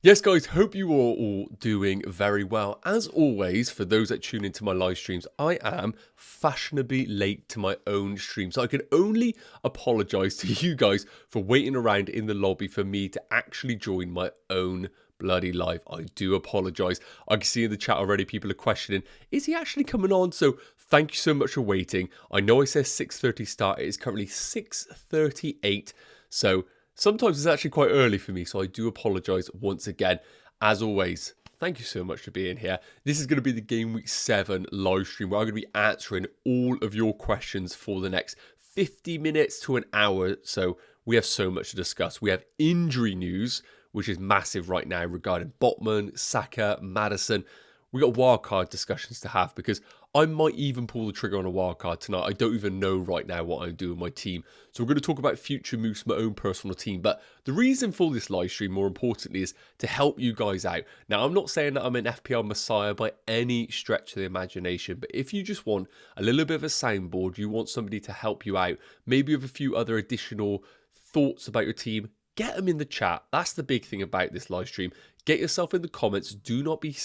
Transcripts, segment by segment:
Yes, guys, hope you are all doing very well. As always, for those that tune into my live streams, I am fashionably late to my own stream. So I can only apologize to you guys for waiting around in the lobby for me to actually join my own bloody live. I do apologize. I can see in the chat already people are questioning, is he actually coming on? So thank you so much for waiting. I know I said 6:30 start. It is currently 6:38. So sometimes it's actually quite early for me, so I do apologise once again. As always, thank you so much for being here. This is going to be the Game Week 7 live stream where I'm going to be answering all of your questions for the next 50 minutes to an hour. So we have so much to discuss. We have injury news, which is massive right now regarding Botman, Saka, Maddison. We got wildcard discussions to have because I might even pull the trigger on a wildcard tonight. I don't even know right now what I'm doing with my team. So we're going to talk about future moves for my own personal team. But the reason for this live stream, more importantly, is to help you guys out. Now, I'm not saying that I'm an FPL messiah by any stretch of the imagination. But if you just want a little bit of a soundboard, you want somebody to help you out, maybe with a few other additional thoughts about your team, get them in the chat. That's the big thing about this live stream. Get yourself in the comments. Do not be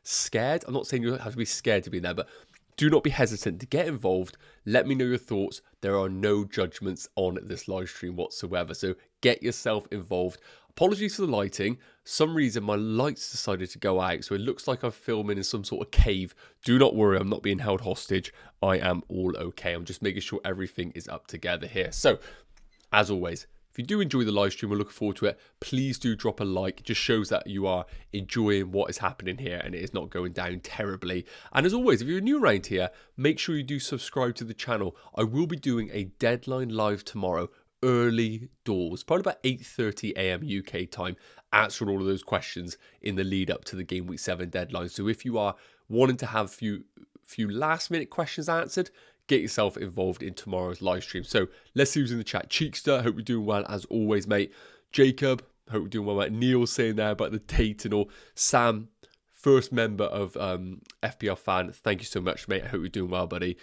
scared. I'm not saying you have to be scared to be there, but do not be hesitant to get involved. Let me know your thoughts. There are no judgments on this live stream whatsoever. So get yourself involved. Apologies for the lighting. Some reason my lights decided to go out. So it looks like I'm filming in some sort of cave. Do not worry. I'm not being held hostage. I am all okay. I'm just making sure everything is up together here. So as always, if you do enjoy the live stream, we're looking forward to it. Please do drop a like. It just shows that you are enjoying what is happening here and it is not going down terribly. And as always, if you're new around here, make sure you do subscribe to the channel. I will be doing a deadline live tomorrow, early doors, probably about 8:30 a.m. UK time, answering all of those questions in the lead up to the Game Week 7 deadline. So if you are wanting to have a few last minute questions answered, get yourself involved in tomorrow's live stream. So let's see who's in the chat. Cheekster, hope you're doing well as always, mate. Jacob, hope you're doing well, mate. Neil saying there about the date and all. Sam, first member of FPL fan. Thank you so much, mate. I hope you're doing well, buddy.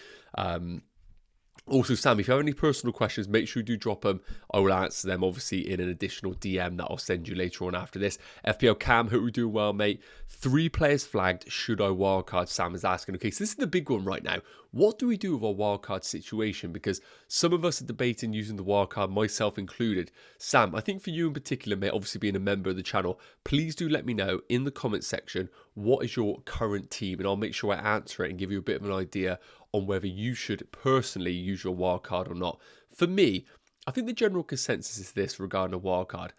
Also, Sam, if you have any personal questions, make sure you do drop them. I will answer them, obviously, in an additional DM that I'll send you later on after this. FPL Cam, hope you're doing well, mate. 3 players flagged. Should I wildcard? Sam is asking. Okay, so this is the big one right now. What do we do with our wildcard situation? Because some of us are debating using the wildcard, myself included. Sam, I think for you in particular, mate, obviously being a member of the channel, please do let me know in the comments section what is your current team, and I'll make sure I answer it and give you a bit of an idea on whether you should personally use your wildcard or not. For me, I think the general consensus is this regarding a wildcard.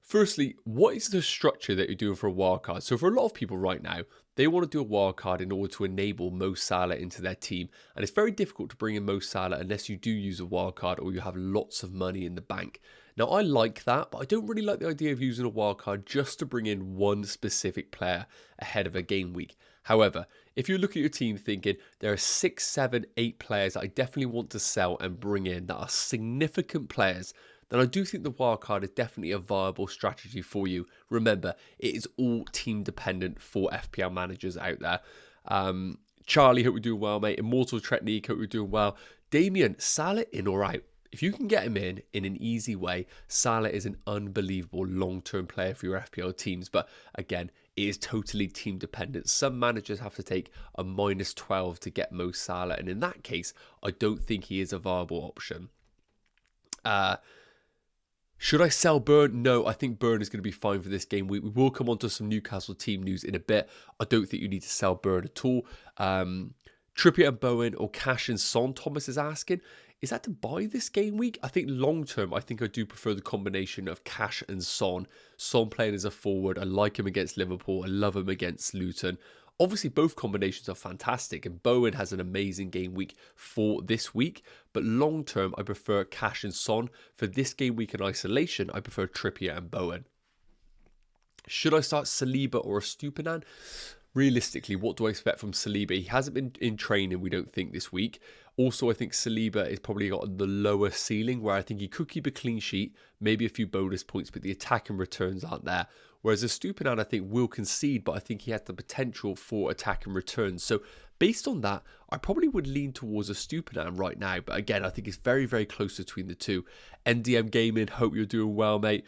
Firstly, what is the structure that you're doing for a wildcard? So for a lot of people right now, they want to do a wildcard in order to enable Mo Salah into their team. And it's very difficult to bring in Mo Salah unless you do use a wildcard or you have lots of money in the bank. Now, I like that, but I don't really like the idea of using a wildcard just to bring in one specific player ahead of a game week. However, if you look at your team thinking there are 6, 7, 8 players that I definitely want to sell and bring in that are significant players, then I do think the wildcard is definitely a viable strategy for you. Remember, it is all team dependent for FPL managers out there. Charlie, hope you're doing well, mate. Immortal Technique, hope you're doing well. Damien, Salah in or out? If you can get him in an easy way, Salah is an unbelievable long-term player for your FPL teams. But again, it is totally team dependent. Some managers have to take a -12 to get Mo Salah. And in that case, I don't think he is a viable option. Should I sell Burn? No, I think Burn is going to be fine for this game week. We will come on to some Newcastle team news in a bit. I don't think you need to sell Burn at all. Trippier and Bowen or Cash and Son, Thomas is asking. Is that to buy this game week? I think long term, I think I do prefer the combination of Cash and Son. Son playing as a forward. I like him against Liverpool. I love him against Luton. Obviously, both combinations are fantastic, and Bowen has an amazing game week for this week. But long term, I prefer Cash and Son. For this game week in isolation, I prefer Trippier and Bowen. Should I start Saliba or a Stupinan? Realistically, what do I expect from Saliba? He hasn't been in training, we don't think, this week. Also, I think Saliba is probably got the lower ceiling, where I think he could keep a clean sheet, maybe a few bonus points, but the attack and returns aren't there. Whereas a Stupinan, I think, will concede, but I think he has the potential for attack and returns. So based on that, I probably would lean towards a Stupinan right now. But again, I think it's very, very close between the two. NDM Gaming, hope you're doing well, mate.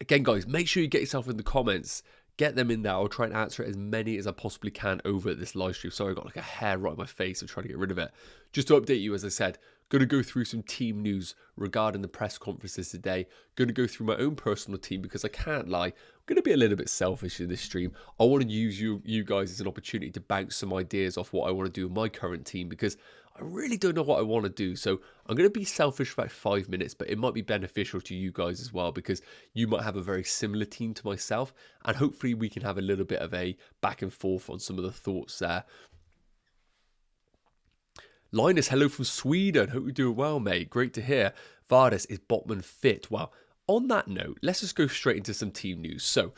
Again, guys, make sure you get yourself in the comments. Get them in there. I'll try and answer as many as I possibly can over this live stream. Sorry, I got like a hair right on my face. I'm trying to get rid of it. Just to update you, as I said, going to go through some team news regarding the press conferences today. Going to go through my own personal team because I can't lie. I'm going to be a little bit selfish in this stream. I want to use you guys as an opportunity to bounce some ideas off what I want to do with my current team because I really don't know what I want to do. So I'm going to be selfish for about 5 minutes, but it might be beneficial to you guys as well because you might have a very similar team to myself. And hopefully we can have a little bit of a back and forth on some of the thoughts there. Linus, hello from Sweden. Hope you're doing well, mate. Great to hear. Vardas, is Botman fit? Well, on that note, let's just go straight into some team news. So,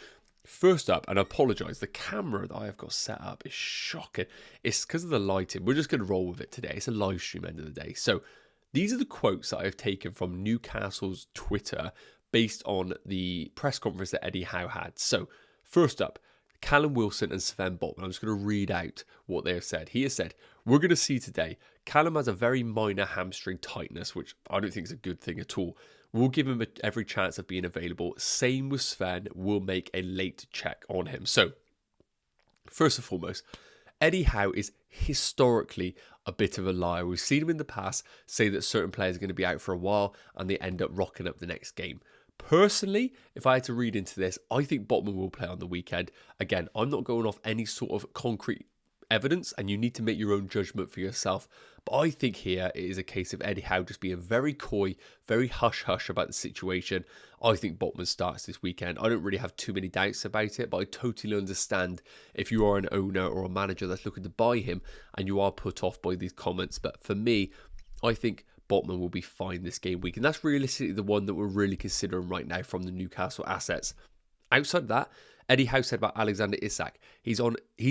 first up, and I apologise, the camera that I have got set up is shocking. It's because of the lighting. We're just going to roll with it today. It's a live stream end of the day. So, these are the quotes that I've taken from Newcastle's Twitter based on the press conference that Eddie Howe had. So, first up, Callum Wilson and Sven Botman. I'm just going to read out what they have said. He has said, we're going to see today, Callum has a very minor hamstring tightness, which I don't think is a good thing at all. We'll give him every chance of being available. Same with Sven. We'll make a late check on him. So, first and foremost, Eddie Howe is historically a bit of a liar. We've seen him in the past say that certain players are going to be out for a while and they end up rocking up the next game. Personally, if I had to read into this, I think Botman will play on the weekend. Again, I'm not going off any sort of concrete evidence and you need to make your own judgment for yourself. But I think here it is a case of Eddie Howe just being very coy, very hush-hush about the situation. I think Botman starts this weekend. I don't really have too many doubts about it, but I totally understand if you are an owner or a manager that's looking to buy him and you are put off by these comments. But for me, I think Botman will be fine this game week. And that's realistically the one that we're really considering right now from the Newcastle assets. Outside of that, Eddie Howe said about Alexander Isak. He's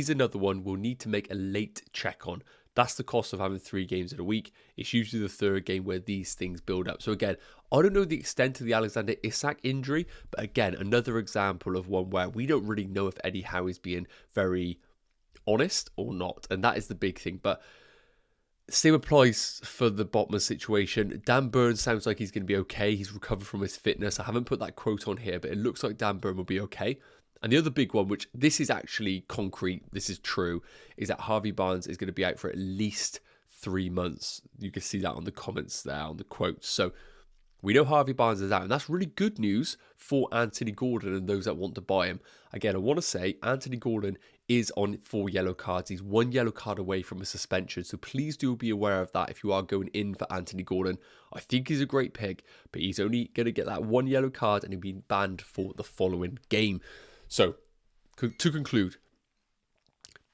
another one we'll need to make a late check on. That's the cost of having 3 games in a week. It's usually the third game where these things build up. So again, I don't know the extent of the Alexander Isak injury, but again, another example of one where we don't really know if Eddie Howe is being very honest or not. And that is the big thing. But same applies for the Botman situation. Dan Burn sounds like he's going to be okay. He's recovered from his fitness. I haven't put that quote on here, but it looks like Dan Burn will be okay. And the other big one, which this is actually concrete, this is true, is that Harvey Barnes is going to be out for at least 3 months. You can see that on the comments there, on the quotes. So we know Harvey Barnes is out, and that's really good news for Anthony Gordon and those that want to buy him. Again, I want to say Anthony Gordon is on 4 yellow cards. He's 1 yellow card away from a suspension, so please do be aware of that if you are going in for Anthony Gordon. I think he's a great pick, but he's only going to get that 1 yellow card and he'll be banned for the following game. So, to conclude,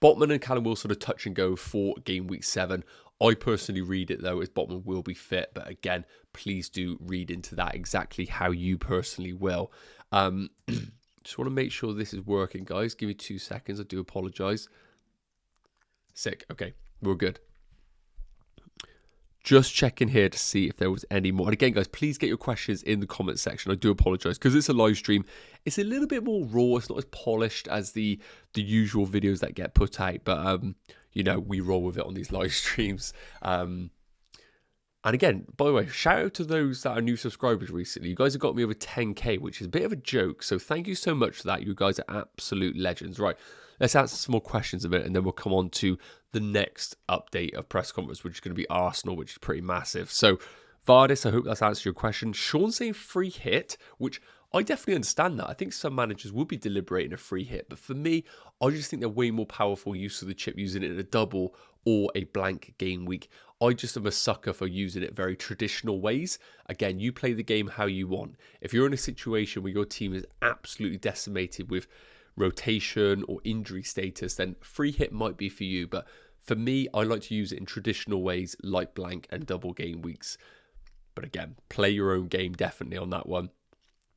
Botman and Callum Wilson are touch and go for game week 7. I personally read it though as Botman will be fit, but again, please do read into that exactly how you personally will. Just want to make sure this is working, guys. Give me 2 seconds. I do apologise. Sick. Okay, we're good. Just checking here to see if there was any more. And again, guys, please get your questions in the comment section. I do apologise because it's a live stream. It's a little bit more raw. It's not as polished as the usual videos that get put out. But, you know, we roll with it on these live streams. And again, by the way, shout out to those that are new subscribers recently. You guys have got me over 10k, which is a bit of a joke. So thank you so much for that. You guys are absolute legends. Right, let's answer some more questions a bit, and then we'll come on to the next update of press conference, which is going to be Arsenal, which is pretty massive. So, Vardis, I hope that's answered your question. Sean saying free hit, which I definitely understand that. I think some managers will be deliberating a free hit, but for me, I just think they're way more powerful use of the chip using it in a double or a blank game week. I just am a sucker for using it very traditional ways. Again, you play the game how you want. If you're in a situation where your team is absolutely decimated with rotation or injury status, then free hit might be for you. But for me, I like to use it in traditional ways like blank and double game weeks. But again, play your own game definitely on that one.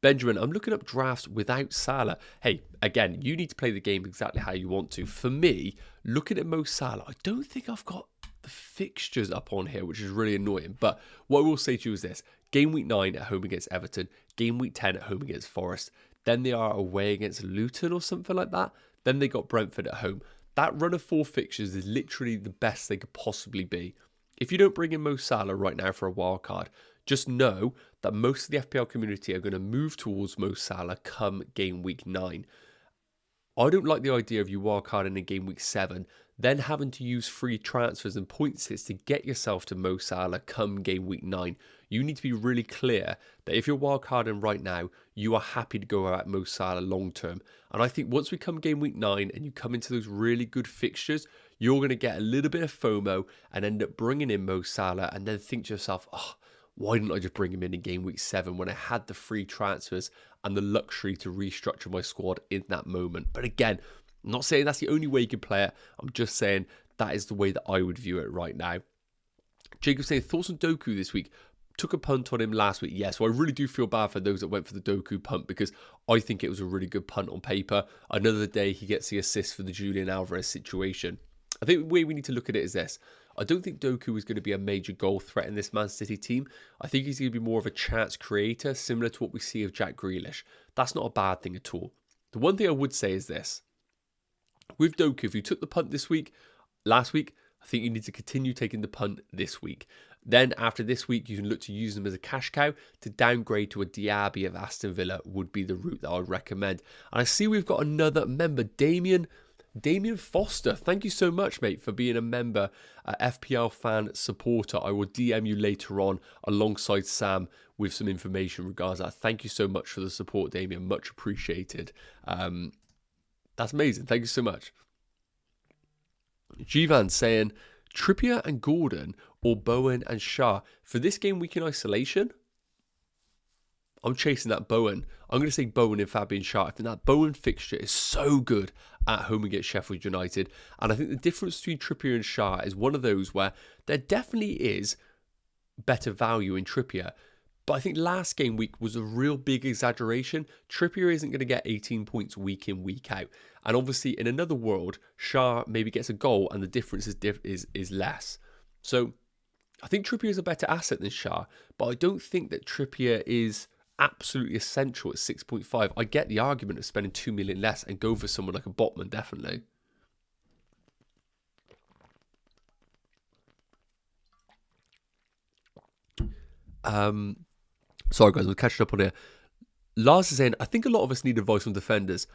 Benjamin, I'm looking up drafts without Salah. Hey, again, you need to play the game exactly how you want to. For me, looking at Mo Salah, I don't think I've got the fixtures up on here, which is really annoying. But what I will say to you is this. Game week 9 at home against Everton. Game week 10 at home against Forest. Then they are away against Luton or something like that. Then they got Brentford at home. That run of 4 fixtures is literally the best they could possibly be. If you don't bring in Mo Salah right now for a wild card, just know that most of the FPL community are going to move towards Mo Salah come game week 9. I don't like the idea of you wildcarding in game week 7, then having to use free transfers and points hits to get yourself to Mo Salah come game week 9. You need to be really clear that if you're wildcarding right now, you are happy to go at Mo Salah long term. And I think once we come game week 9 and you come into those really good fixtures, you're going to get a little bit of FOMO and end up bringing in Mo Salah and then think to yourself, oh, why didn't I just bring him in game week 7 when I had the free transfers and the luxury to restructure my squad in that moment? But again, I'm not saying that's the only way you can play it. I'm just saying that is the way that I would view it right now. Jacob saying, thoughts on Doku this week? Took a punt on him last week. Yeah, so I really do feel bad for those that went for the Doku punt because I think it was a really good punt on paper. Another day he gets the assist for the Julian Alvarez situation. I think the way we need to look at it is this. I don't think Doku is going to be a major goal threat in this Man City team. I think he's going to be more of a chance creator, similar to what we see of Jack Grealish. That's not a bad thing at all. The one thing I would say is this. With Doku, if you took the punt last week, I think you need to continue taking the punt this week. Then after this week, you can look to use them as a cash cow to downgrade to a Diaby of Aston Villa would be the route that I would recommend. And I see we've got another member, Damien Foster. Thank you so much, mate, for being a member, FPL fan supporter. I will DM you later on alongside Sam with some information regards that. Thank you so much for the support, Damien. Much appreciated. That's amazing. Thank you so much. Jivan saying, Trippier and Gordon or Bowen and Shah for this game week in isolation? I'm chasing that Bowen. I'm going to say Bowen and Fabian Shah. I think that Bowen fixture is so good at home against Sheffield United. And I think the difference between Trippier and Shah is one of those where there definitely is better value in Trippier. But I think last game week was a real big exaggeration. Trippier isn't going to get 18 points week in, week out. And obviously in another world, Shah maybe gets a goal and the difference is less. So I think Trippier is a better asset than Shah. But I don't think that Trippier is absolutely essential at 6.5. I get the argument of spending 2 million less and go for someone like a Botman, definitely. Sorry guys, I'm catching up on here. Lars is saying, I think a lot of us need advice on defenders.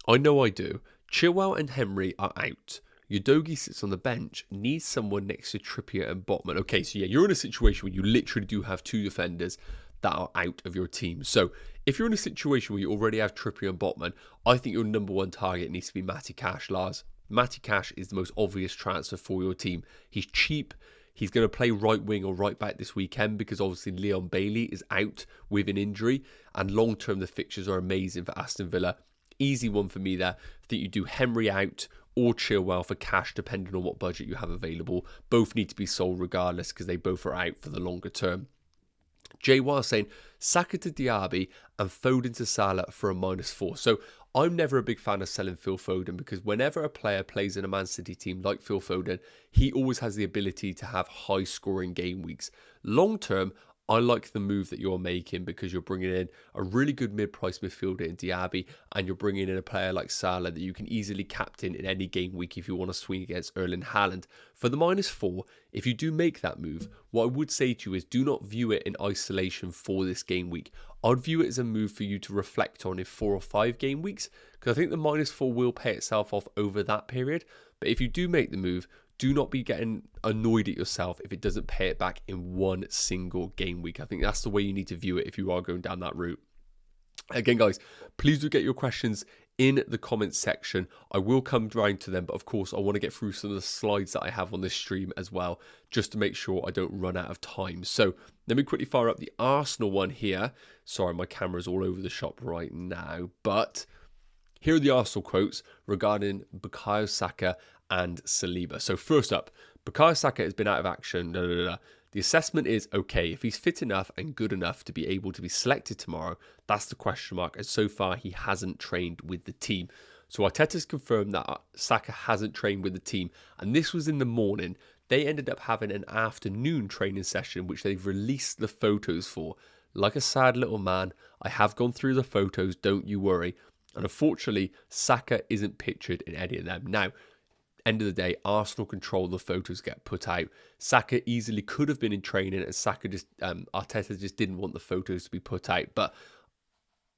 I know I do. Chilwell and Henry are out. Udogie sits on the bench, needs someone next to Trippier and Botman. Okay, so yeah, you're in a situation where you literally do have two defenders that are out of your team. So if you're in a situation where you already have Trippier and Botman, I think your number one target needs to be Matty Cash, Lars. Matty Cash is the most obvious transfer for your team. He's cheap. He's going to play right wing or right back this weekend because obviously Leon Bailey is out with an injury. And long term, the fixtures are amazing for Aston Villa. Easy one for me there. I think you do Henry out or Chilwell for Cash, depending on what budget you have available. Both need to be sold regardless because they both are out for the longer term. Jay Wild saying, Saka to Diaby and Foden to Salah for a -4. So I'm never a big fan of selling Phil Foden because whenever a player plays in a Man City team like Phil Foden, he always has the ability to have high scoring game weeks. Long term, I like the move that you're making because you're bringing in a really good mid-price midfielder in Diaby and you're bringing in a player like Salah that you can easily captain in any game week if you want to swing against Erling Haaland. For the -4, if you do make that move, what I would say to you is do not view it in isolation for this game week. I'd view it as a move for you to reflect on in 4 or 5 game weeks because I think the -4 will pay itself off over that period. But if you do make the move, do not be getting annoyed at yourself if it doesn't pay it back in one single game week. I think that's the way you need to view it if you are going down that route. Again, guys, please do get your questions in the comments section. I will come round to them, but of course, I want to get through some of the slides that I have on this stream as well, just to make sure I don't run out of time. So let me quickly fire up the Arsenal one here. Sorry, my camera's all over the shop right now, but here are the Arsenal quotes regarding Bukayo Saka and Saliba. So first up, Bukayo Saka has been out of action. The assessment is okay. If he's fit enough and good enough to be able to be selected tomorrow, that's the question mark. And so far, he hasn't trained with the team. So Arteta's confirmed that Saka hasn't trained with the team. And this was in the morning. They ended up having an afternoon training session, which they've released the photos for. Like a sad little man, I have gone through the photos, don't you worry. And unfortunately, Saka isn't pictured in any of them. Now, End of the day, Arsenal control the photos get put out. Saka easily could have been in training, and Arteta just didn't want the photos to be put out. But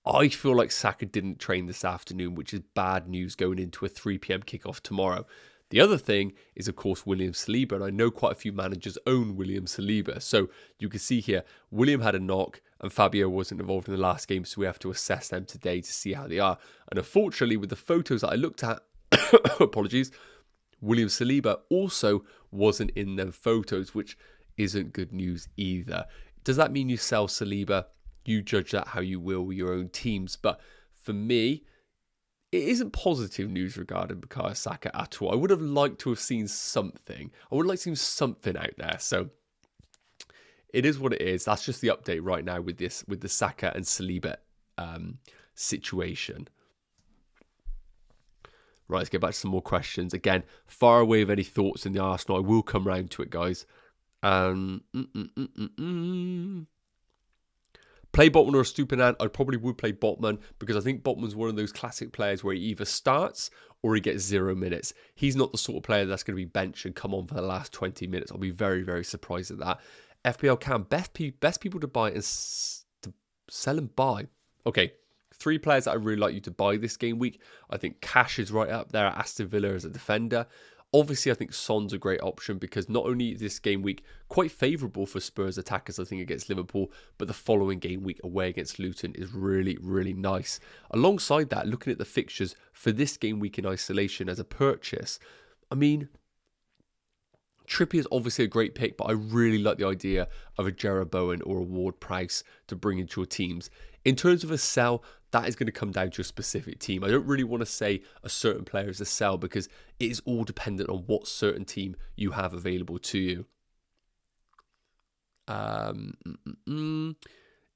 I feel like Saka didn't train this afternoon, which is bad news going into a 3 p.m. kickoff tomorrow. The other thing is, of course, William Saliba, and I know quite a few managers own William Saliba. So you can see here, William had a knock, and Fabio wasn't involved in the last game, so we have to assess them today to see how they are. And unfortunately, with the photos that I looked at, apologies, William Saliba also wasn't in them photos, which isn't good news either. Does that mean you sell Saliba? You judge that how you will with your own teams. But for me, it isn't positive news regarding Bukayo Saka at all. I would have liked to have seen something. I would like to see something out there. So it is what it is. That's just the update right now with the Saka and Saliba situation. Right, let's get back to some more questions. Again, far away of any thoughts in the Arsenal. I will come round to it, guys. Play Botman or Stupinan? I probably would play Botman because I think Botman's one of those classic players where he either starts or he gets 0 minutes. He's not the sort of player that's going to be benched and come on for the last 20 minutes. I'll be very, very surprised at that. FPL Cam, best people to buy and to sell and buy. Okay. 3 players that I really like you to buy this game week. I think Cash is right up there at Aston Villa as a defender. Obviously, I think Son's a great option because not only is this game week quite favourable for Spurs attackers, I think, against Liverpool, but the following game week away against Luton is really, really nice. Alongside that, looking at the fixtures for this game week in isolation as a purchase, I mean, Trippier is obviously a great pick, but I really like the idea of a Jarrod Bowen or a Ward-Prowse to bring into your teams. In terms of a sell, that is going to come down to a specific team. I don't really want to say a certain player is a sell because it is all dependent on what certain team you have available to you.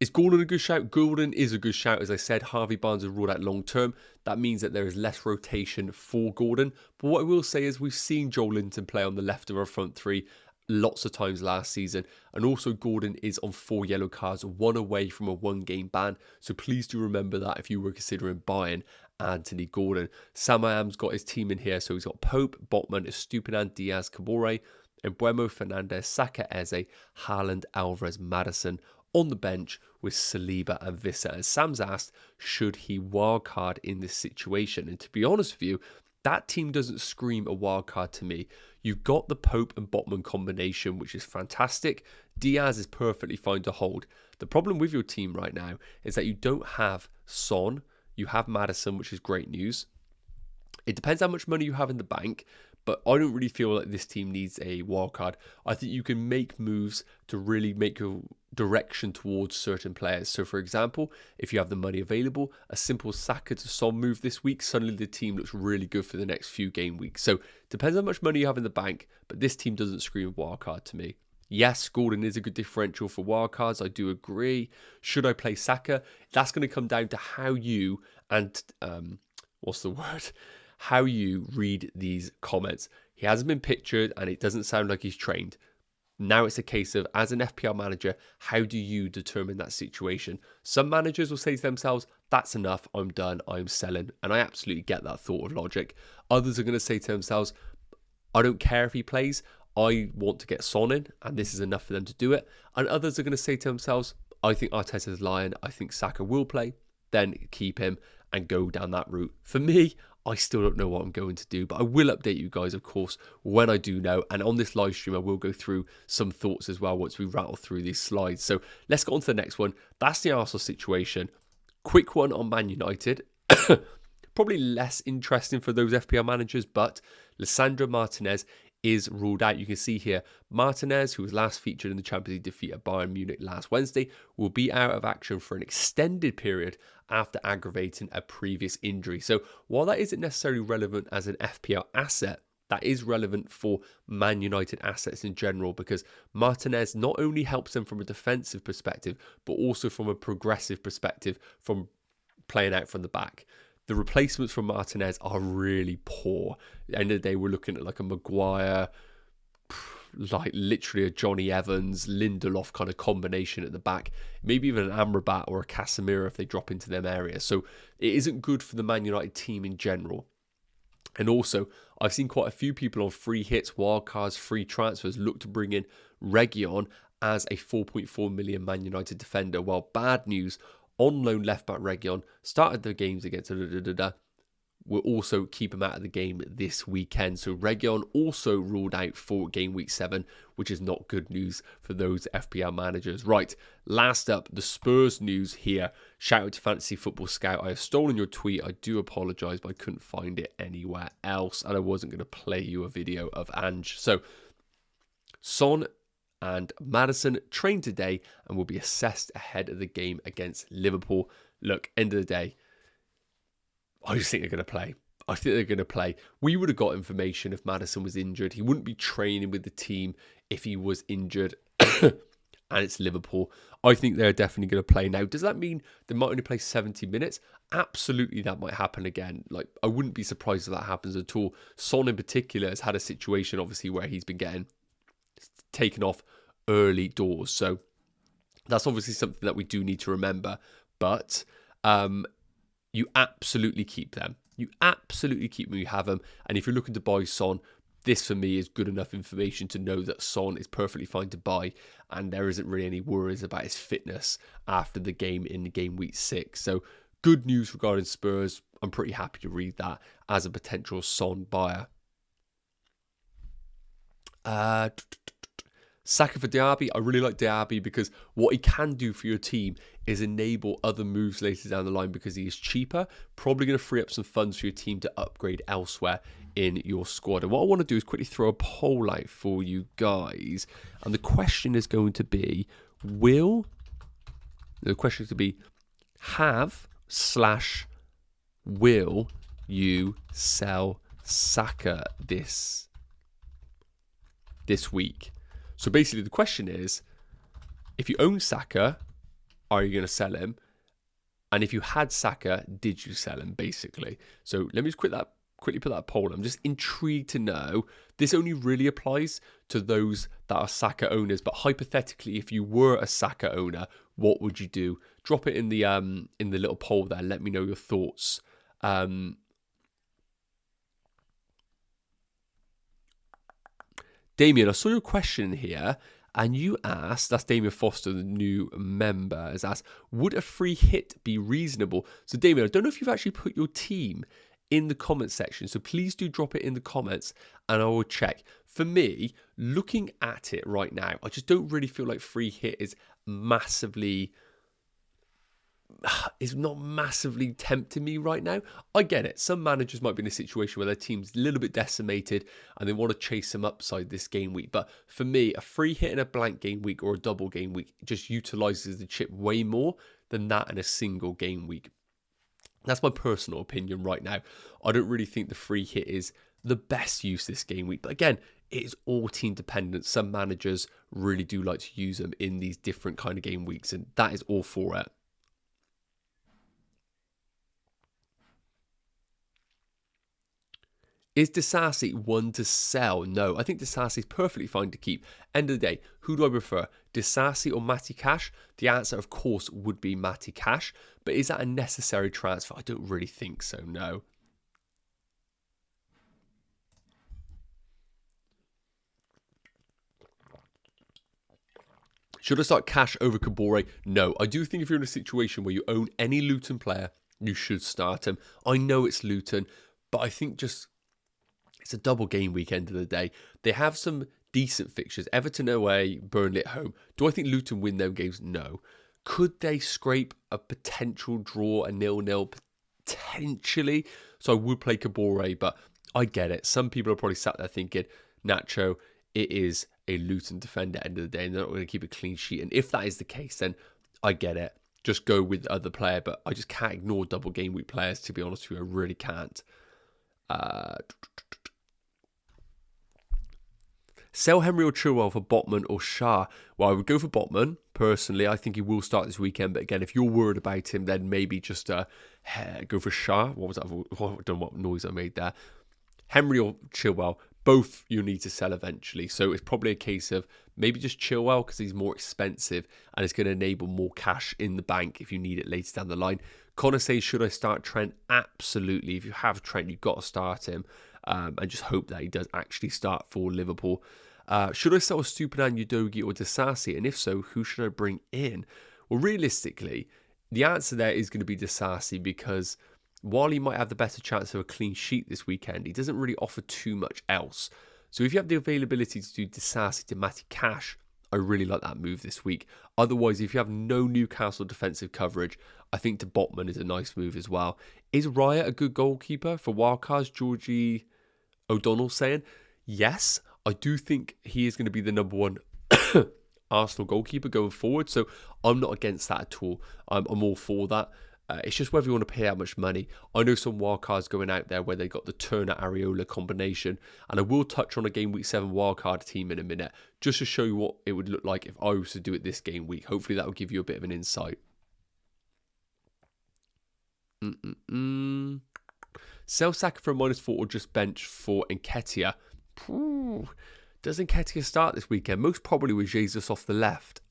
Is Gordon a good shout? Gordon is a good shout. As I said, Harvey Barnes is ruled out long term. That means that there is less rotation for Gordon. But what I will say is we've seen Joel Linton play on the left of our front three lots of times last season. And also Gordon is on 4 yellow cards, 1 away from a 1-game ban. So please do remember that if you were considering buying Anthony Gordon. Sam Iam's got his team in here. So he's got Pope, Botman, Estupinan, Diaz, Kabore, Embuemo, Fernandez, Saka, Eze, Haaland, Alvarez, Maddison on the bench with Saliba and Vissa. And Sam's asked, should he wildcard in this situation? And to be honest with you, that team doesn't scream a wildcard to me. You've got the Pope and Botman combination, which is fantastic. Diaz is perfectly fine to hold. The problem with your team right now is that you don't have Son. You have Maddison, which is great news. It depends how much money you have in the bank, but I don't really feel like this team needs a wildcard. I think you can make moves to really make a direction towards certain players. So, for example, if you have the money available, a simple Saka to Son move this week, suddenly the team looks really good for the next few game weeks. So, depends how much money you have in the bank, but this team doesn't scream wildcard to me. Yes, Gordon is a good differential for wildcards. I do agree. Should I play Saka? That's going to come down to how you and how you read these comments. He hasn't been pictured and it doesn't sound like he's trained. Now it's a case of, as an FPL manager, how do you determine that situation? Some managers will say to themselves, that's enough, I'm done, I'm selling. And I absolutely get that thought of logic. Others are going to say to themselves, I don't care if he plays, I want to get Son in, and this is enough for them to do it. And others are going to say to themselves, I think Arteta's lying, I think Saka will play, then keep him and go down that route. For me, I still don't know what I'm going to do, but I will update you guys, of course, when I do know. And on this live stream, I will go through some thoughts as well once we rattle through these slides. So let's get on to the next one. That's the Arsenal situation. Quick one on Man United. Probably less interesting for those FPL managers, but Lisandro Martinez is ruled out. You can see here, Martinez, who was last featured in the Champions League defeat at Bayern Munich last Wednesday, will be out of action for an extended period after aggravating a previous injury. So while that isn't necessarily relevant as an FPL asset, that is relevant for Man United assets in general, because Martinez not only helps them from a defensive perspective, but also from a progressive perspective from playing out from the back. The replacements for Martinez are really poor. At the end of the day, we're looking at like a Maguire, like literally a Johnny Evans, Lindelof kind of combination at the back. Maybe even an Amrabat or a Casemiro if they drop into them areas. So it isn't good for the Man United team in general. And also, I've seen quite a few people on free hits, wildcards, free transfers look to bring in Reguilon as a 4.4 million Man United defender. Well, bad news, on loan left-back Reguilon started the games against will also keep him out of the game this weekend. So Reguilon also ruled out for game week 7, which is not good news for those FPL managers. Right, last up, the Spurs news here. Shout out to Fantasy Football Scout. I have stolen your tweet. I do apologise, but I couldn't find it anywhere else, and I wasn't going to play you a video of Ange. So Son and Maddison trained today and will be assessed ahead of the game against Liverpool. Look, end of the day, I just think they're going to play. I think they're going to play. We would have got information if Maddison was injured. He wouldn't be training with the team if he was injured. And it's Liverpool. I think they're definitely going to play. Now, does that mean they might only play 70 minutes? Absolutely, that might happen again. Like, I wouldn't be surprised if that happens at all. Son in particular has had a situation, obviously, where he's been getting taken off early doors. So that's obviously something that we do need to remember. But you absolutely keep them. You absolutely keep them. You have them. And if you're looking to buy Son, this for me is good enough information to know that Son is perfectly fine to buy. And there isn't really any worries about his fitness after the game in the game week 6. So good news regarding Spurs. I'm pretty happy to read that as a potential Son buyer. Saka for Diaby. I really like Diaby because what he can do for your team is enable other moves later down the line because he is cheaper. Probably going to free up some funds for your team to upgrade elsewhere in your squad. And what I want to do is quickly throw a poll out for you guys. And the question is going to be, will you sell Saka this week? So basically the question is, if you own Saka, are you going to sell him? And if you had Saka, did you sell him, basically? So let me just quickly put that poll. I'm just intrigued to know. This only really applies to those that are Saka owners. But hypothetically, if you were a Saka owner, what would you do? Drop it in the little poll there. Let me know your thoughts. Damien, I saw your question here, and you asked, that's Damien Foster, the new member, has asked, would a free hit be reasonable? So Damien, I don't know if you've actually put your team in the comment section, so please do drop it in the comments, and I will check. For me, looking at it right now, I just don't really feel like free hit is not massively tempting me right now. I get it. Some managers might be in a situation where their team's a little bit decimated and they want to chase some upside this game week. But for me, a free hit in a blank game week or a double game week just utilizes the chip way more than that in a single game week. That's my personal opinion right now. I don't really think the free hit is the best use this game week. But again, it is all team dependent. Some managers really do like to use them in these different kind of game weeks, and that is all for it. Is Disasi one to sell? No, I think Disasi is perfectly fine to keep. End of the day, who do I prefer, Disasi or Matty Cash? The answer, of course, would be Matty Cash. But is that a necessary transfer? I don't really think so, no. Should I start Cash over Kabore? No. I do think if you're in a situation where you own any Luton player, you should start him. I know it's Luton, but I think just... it's a double game weekend of the day. They have some decent fixtures. Everton away, Burnley at home. Do I think Luton win them games? No. Could they scrape a potential draw, a 0-0? Potentially. So I would play Kabore, but I get it. Some people are probably sat there thinking, Nacho, it is a Luton defender at the end of the day, and they're not going to keep a clean sheet. And if that is the case, then I get it. Just go with the other player, but I just can't ignore double game week players, to be honest with you. I really can't. Sell Henry or Chilwell for Botman or Shah? Well, I would go for Botman, personally. I think he will start this weekend. But again, if you're worried about him, then maybe just go for Shah. What was that? I don't know what noise I made there. Henry or Chilwell, both you'll need to sell eventually. So it's probably a case of maybe just Chilwell because he's more expensive and it's going to enable more cash in the bank if you need it later down the line. Connor says, should I start Trent? Absolutely. If you have Trent, you've got to start him and just hope that he does actually start for Liverpool. Should I sell Stupinan, Udogie or Disasi? And if so, who should I bring in? Well, realistically, the answer there is going to be Disasi because while he might have the better chance of a clean sheet this weekend, he doesn't really offer too much else. So if you have the availability to do Disasi to Matty Cash, I really like that move this week. Otherwise, if you have no Newcastle defensive coverage, I think to Botman is a nice move as well. Is Raya a good goalkeeper for wildcards? Georgie O'Donnell saying, yes, I do think he is going to be the number one Arsenal goalkeeper going forward. So I'm not against that at all. I'm all for that. It's just whether you want to pay how much money. I know some wildcards going out there where they got the Turner-Areola combination. And I will touch on a Game Week 7 wildcard team in a minute, just to show you what it would look like if I was to do it this game week. Hopefully that will give you a bit of an insight. Sell Saka for a -4 or just bench for Nketiah. Does Nketiah start this weekend? Most probably with Jesus off the left.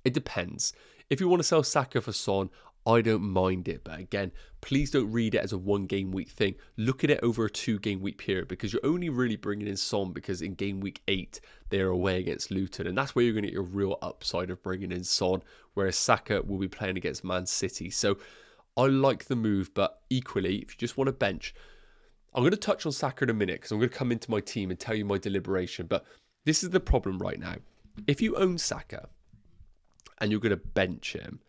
It depends. If you want to sell Saka for Son, I don't mind it. But again, please don't read it as a 1 game week thing. Look at it over a 2 game week period because you're only really bringing in Son because in game week 8, they're away against Luton. And that's where you're going to get your real upside of bringing in Son, whereas Saka will be playing against Man City. So I like the move, but equally, if you just want to bench, I'm going to touch on Saka in a minute because I'm going to come into my team and tell you my deliberation. But this is the problem right now. If you own Saka and you're going to bench him,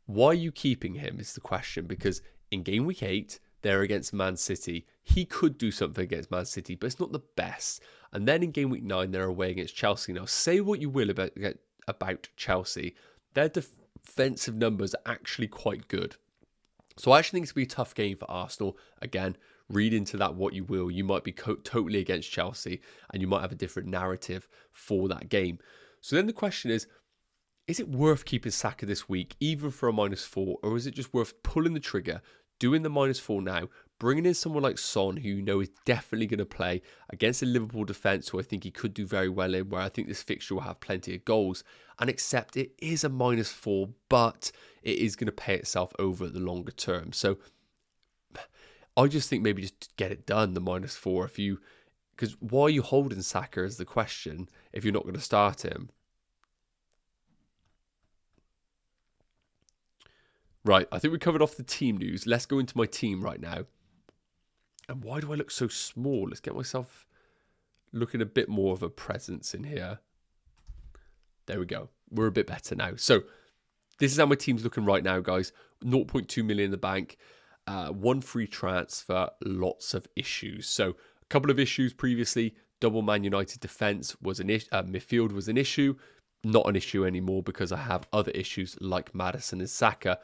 why are you keeping him is the question. Because in game week 8, they're against Man City. He could do something against Man City, but it's not the best. And then in game week 9, they're away against Chelsea. Now, say what you will about Chelsea. Their defensive numbers are actually quite good. So I actually think it's going to be a tough game for Arsenal. Again, read into that what you will. You might be totally against Chelsea and you might have a different narrative for that game. So then the question is it worth keeping Saka this week, even for a -4, or is it just worth pulling the trigger, doing the -4 now, bringing in someone like Son, who you know is definitely going to play against a Liverpool defence, who I think he could do very well in, where I think this fixture will have plenty of goals, and accept it is a -4, but it is going to pay itself over at the longer term. So I just think maybe just get it done, the -4, because why are you holding Saka is the question if you're not going to start him. Right, I think we covered off the team news. Let's go into my team right now. And why do I look so small? Let's get myself looking a bit more of a presence in here. There we go. We're a bit better now. So this is how my team's looking right now, guys. 0.2 million in the bank. 1 free transfer. Lots of issues. So a couple of issues previously. Double Man United defence was an issue. Midfield was an issue. Not an issue anymore because I have other issues like Maddison and Saka.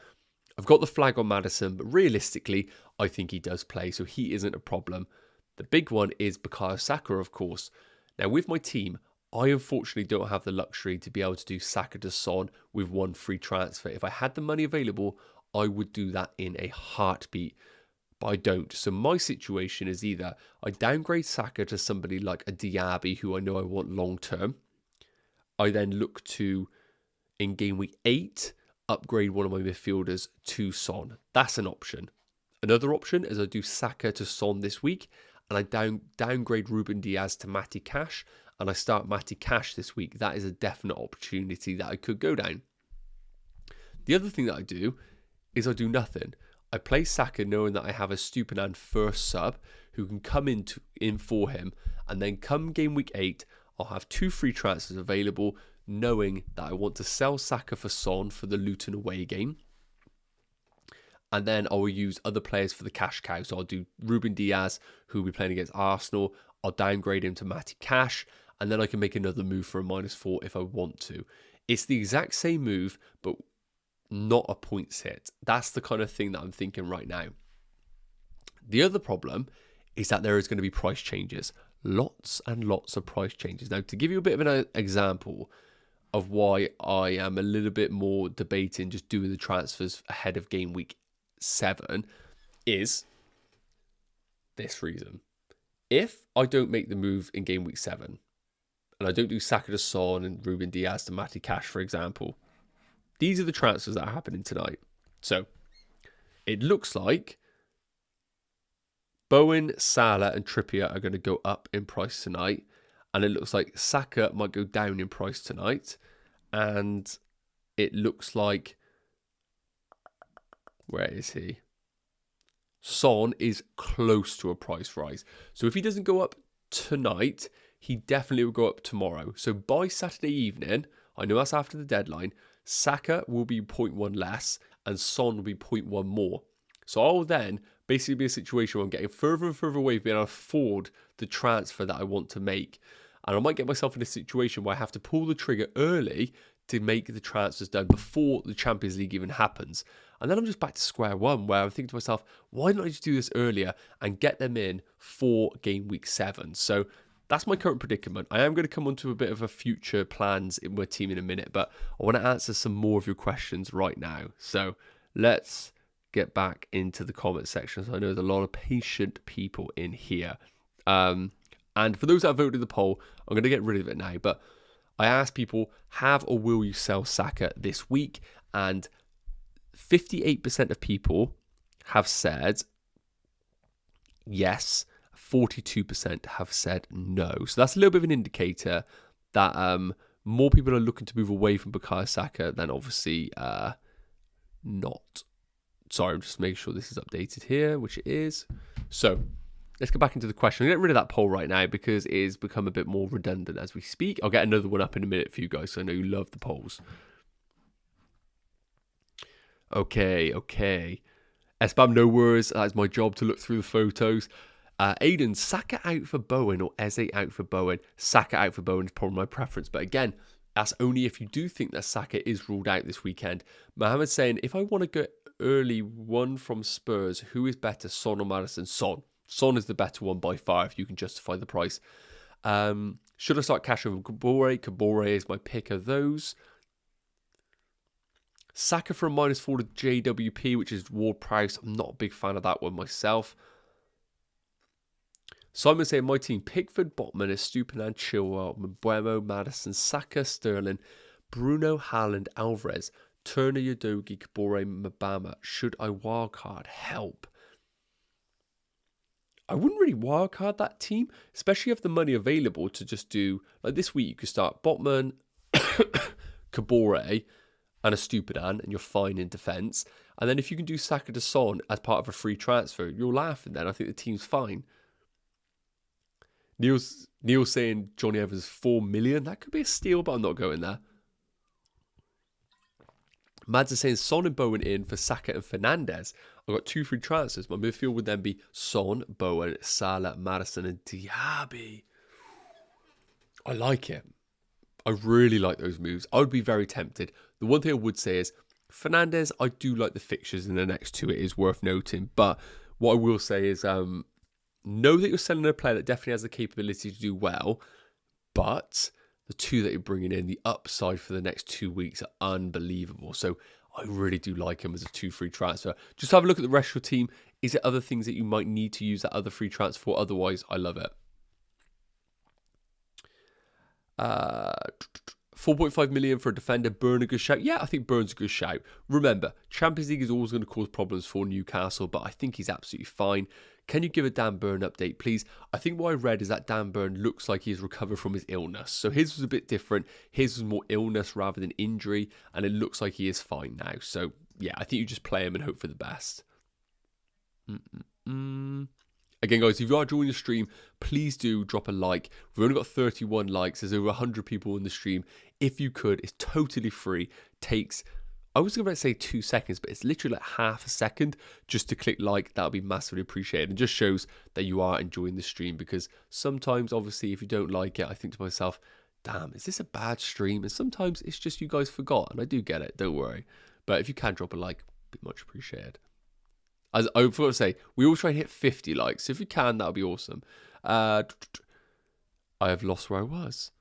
I've got the flag on Maddison, but realistically, I think he does play, so he isn't a problem. The big one is Bukayo Saka, of course. Now, with my team, I unfortunately don't have the luxury to be able to do Saka to Son with 1 free transfer. If I had the money available, I would do that in a heartbeat, but I don't. So my situation is either I downgrade Saka to somebody like a Diaby, who I know I want long term. I then look to, in game week 8, upgrade one of my midfielders to Son. That's an option. Another option is I do Saka to Son this week and I downgrade Ruben Diaz to Matty Cash and I start Matty Cash this week. That is a definite opportunity that I could go down. The other thing that I do is I do nothing. I play Saka knowing that I have a Stupinan first sub who can come in for him, and then come game week 8, I'll have 2 free transfers available, knowing that I want to sell Saka for Son for the Luton away game. And then I will use other players for the cash cow. So I'll do Ruben Diaz, who will be playing against Arsenal. I'll downgrade him to Matty Cash. And then I can make another move for a -4 if I want to. It's the exact same move, but not a points hit. That's the kind of thing that I'm thinking right now. The other problem is that there is going to be price changes. Lots and lots of price changes. Now, to give you a bit of an example of why I am a little bit more debating just doing the transfers ahead of game week 7 is this reason. if I don't make the move in game week 7, and I don't do Saka to Son and Ruben Diaz to Matty Cash, for example, these are the transfers that are happening tonight. So it looks like Bowen, Salah and Trippier are going to go up in price tonight. And it looks like Saka might go down in price tonight. And it looks like... where is he? Son is close to a price rise. So if he doesn't go up tonight, he definitely will go up tomorrow. So by Saturday evening, I know that's after the deadline, Saka will be 0.1 less and Son will be 0.1 more. So I'll then basically be a situation where I'm getting further and further away from being able to afford the transfer that I want to make. And I might get myself in a situation where I have to pull the trigger early to make the transfers done before the Champions League even happens. And then I'm just back to square one, where I'm thinking to myself, why don't I just do this earlier and get them in for game week 7? So that's my current predicament. I am going to come on to a bit of a future plans in my team in a minute, but I want to answer some more of your questions right now. So let's get back into the comment section. So I know there's a lot of patient people in here. And for those that voted the poll, I'm going to get rid of it now. But I asked people, have or will you sell Saka this week? And 58% of people have said yes. 42% have said no. So that's a little bit of an indicator that more people are looking to move away from Bukayo Saka than obviously not. Sorry, I'm just making sure this is updated here, which it is. So let's get back into the question. I'll get rid of that poll right now because it has become a bit more redundant as we speak. I'll get another one up in a minute for you guys, so I know you love the polls. Okay. Espam, no worries. That's my job to look through the photos. Aiden, Saka out for Bowen or Eze out for Bowen? Saka out for Bowen is probably my preference. But again, that's only if you do think that Saka is ruled out this weekend. Mohammed's saying, if I want to get early one from Spurs, who is better, Son or Maddison? Son. Son is the better one by far if you can justify the price. Should I start cash over Kabore? Kabore is my pick of those. Saka for a -4 to JWP, which is Ward Prowse. I'm not a big fan of that one myself. Simon saying, my team, Pickford, Botman, Estupinan, Chilwell, Mbuemo, Maddison, Saka, Sterling, Bruno, Haaland, Alvarez, Turner, Udogie, Kabore, Mabama. Should I wildcard? Help. I wouldn't really wildcard that team, especially if the money available to just do, like this week you could start Botman, Kabore, and Estupinan, and you're fine in defence. And then if you can do Saka to Son as part of a free transfer, you're laughing then. I think the team's fine. Neil's saying Johnny Evans 4 million. That could be a steal, but I'm not going there. Mads is saying Son and Bowen in for Saka and Fernandes. I've got 2 free transfers. My midfield would then be Son, Bowen, Salah, Maddison, and Diaby. I like it. I really like those moves. I would be very tempted. The one thing I would say is Fernandes, I do like the fixtures in the next 2. It is worth noting. But what I will say is know that you're selling a player that definitely has the capability to do well, but the 2 that you're bringing in, the upside for the next 2 weeks are unbelievable. So I really do like him as a 2 free transfer. Just have a look at the rest of your team. Is there other things that you might need to use that other free transfer for? Otherwise, I love it. 4.5 million for a defender. Burn a good shout. Yeah, I think Burn's a good shout. Remember, Champions League is always going to cause problems for Newcastle, but I think he's absolutely fine. Can you give a Dan Burn update, please? I think what I read is that Dan Burn looks like he's recovered from his illness. So his was a bit different. His was more illness rather than injury, and it looks like he is fine now. So, yeah, I think you just play him and hope for the best. Again, guys, if you are joining the stream, please do drop a like. We've only got 31 likes. There's over 100 people in the stream. If you could, it's totally free. Takes, I was going to say 2 seconds, but it's literally like half a second just to click like. That would be massively appreciated. And just shows that you are enjoying the stream, because sometimes, obviously, if you don't like it, I think to myself, damn, is this a bad stream? And sometimes it's just you guys forgot, and I do get it. Don't worry. But if you can drop a like, it'd be much appreciated. As I forgot to say, we all try and hit 50 likes. So if you can, that would be awesome. I have lost where I was.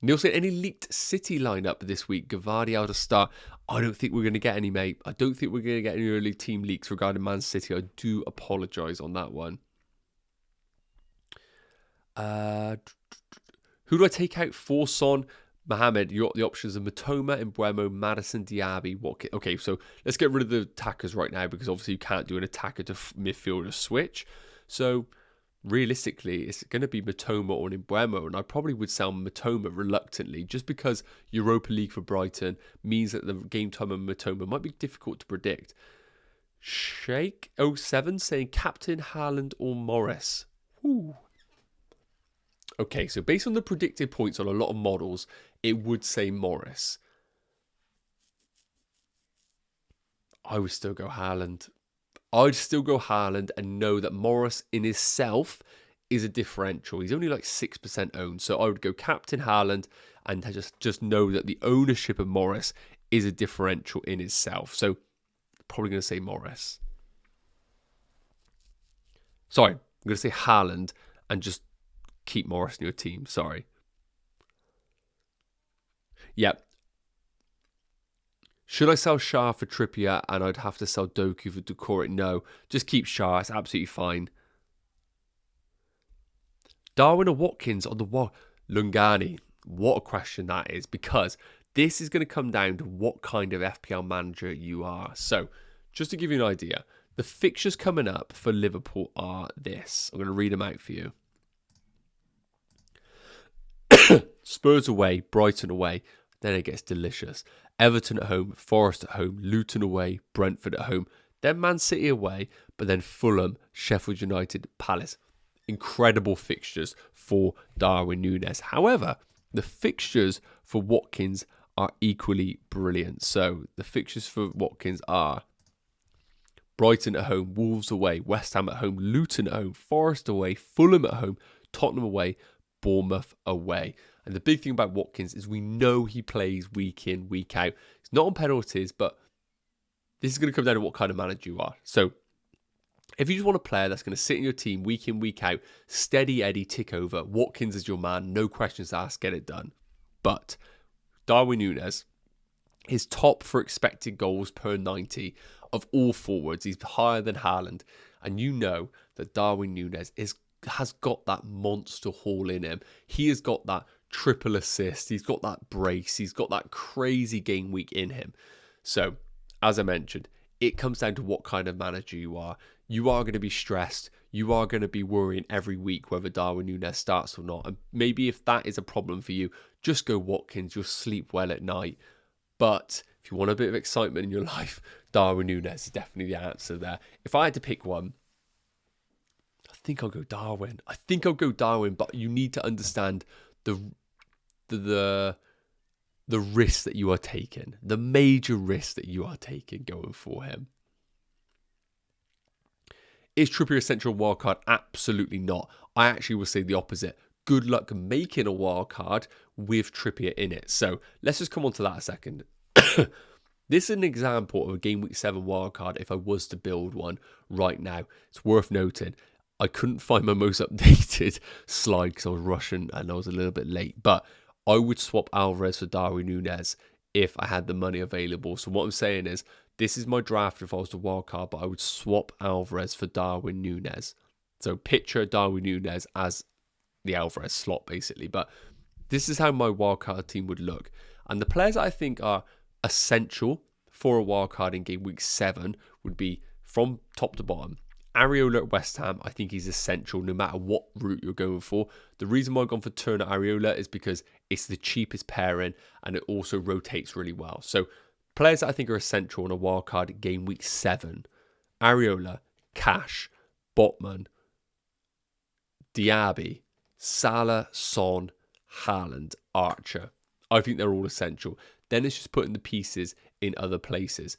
Neil said, any leaked City lineup this week? Gavardi to start. I don't think we're going to get any, mate. I don't think we're going to get any early team leaks regarding Man City. I do apologise on that one. Who do I take out for Son? Mohamed, you got the options of Matoma, Mbeumo, Maddison, Diaby, Watkins. Okay, so let's get rid of the attackers right now because obviously you can't do an attacker to midfielder switch. So realistically, it's going to be Matoma or Mbeumo, and I probably would sell Matoma reluctantly just because Europa League for Brighton means that the game time of Matoma might be difficult to predict. Shake07 saying Captain Haaland or Morris. Whew. Okay, so based on the predicted points on a lot of models, it would say Morris. I would still go Haaland. I'd still go Haaland and know that Morris in himself is a differential. He's only like 6% owned. So I would go Captain Haaland and just know that the ownership of Morris is a differential in itself. So probably going to say Morris. Sorry, I'm going to say Haaland and just keep Morris in your team. Sorry. Yep. Should I sell Shah for Trippier and I'd have to sell Doku for Doucouré? No, just keep Shah. It's absolutely fine. Darwin or Watkins on the wall? Lungani. What a question that is, because this is going to come down to what kind of FPL manager you are. So, just to give you an idea, the fixtures coming up for Liverpool are this. I'm going to read them out for you. Spurs away, Brighton away, then it gets delicious. Everton at home, Forest at home, Luton away, Brentford at home, then Man City away, but then Fulham, Sheffield United, Palace. Incredible fixtures for Darwin Núñez. However, the fixtures for Watkins are equally brilliant. So the fixtures for Watkins are Brighton at home, Wolves away, West Ham at home, Luton at home, Forest away, Fulham at home, Tottenham away, Bournemouth away. And the big thing about Watkins is we know he plays week in, week out. It's not on penalties, but this is going to come down to what kind of manager you are. So if you just want a player that's going to sit in your team week in, week out, steady Eddie, tick over, Watkins is your man, no questions asked, get it done. But Darwin Núñez is top for expected goals per 90 of all forwards. He's higher than Haaland. And you know that Darwin Núñez has got that monster haul in him. He has got that triple assist. He's got that brace. He's got that crazy game week in him. So, as I mentioned, it comes down to what kind of manager you are. You are going to be stressed. You are going to be worrying every week whether Darwin Núñez starts or not. And maybe if that is a problem for you, just go Watkins. You'll sleep well at night. But if you want a bit of excitement in your life, Darwin Núñez is definitely the answer there. If I had to pick one, I think I'll go Darwin. But you need to understand the risk that you are taking, the major risk that you are taking going for him. Is Trippier a central wildcard? Absolutely not. I actually will say the opposite. Good luck making a wildcard with Trippier in it. So let's just come on to that a second. This is an example of a Game Week 7 wildcard if I was to build one right now. It's worth noting, I couldn't find my most updated slide because I was rushing and I was a little bit late. But I would swap Alvarez for Darwin Núñez if I had the money available. So what I'm saying is, this is my draft if I was to wildcard, but I would swap Alvarez for Darwin Núñez. So picture Darwin Núñez as the Alvarez slot, basically. But this is how my wildcard team would look. And the players I think are essential for a wildcard in Game Week 7 would be, from top to bottom, Areola at West Ham. I think he's essential no matter what route you're going for. The reason why I've gone for Turner Areola is because it's the cheapest pairing and it also rotates really well. So players that I think are essential on a wildcard Game Week 7. Areola, Cash, Botman, Diaby, Salah, Son, Haaland, Archer. I think they're all essential. Then it's just putting the pieces in other places.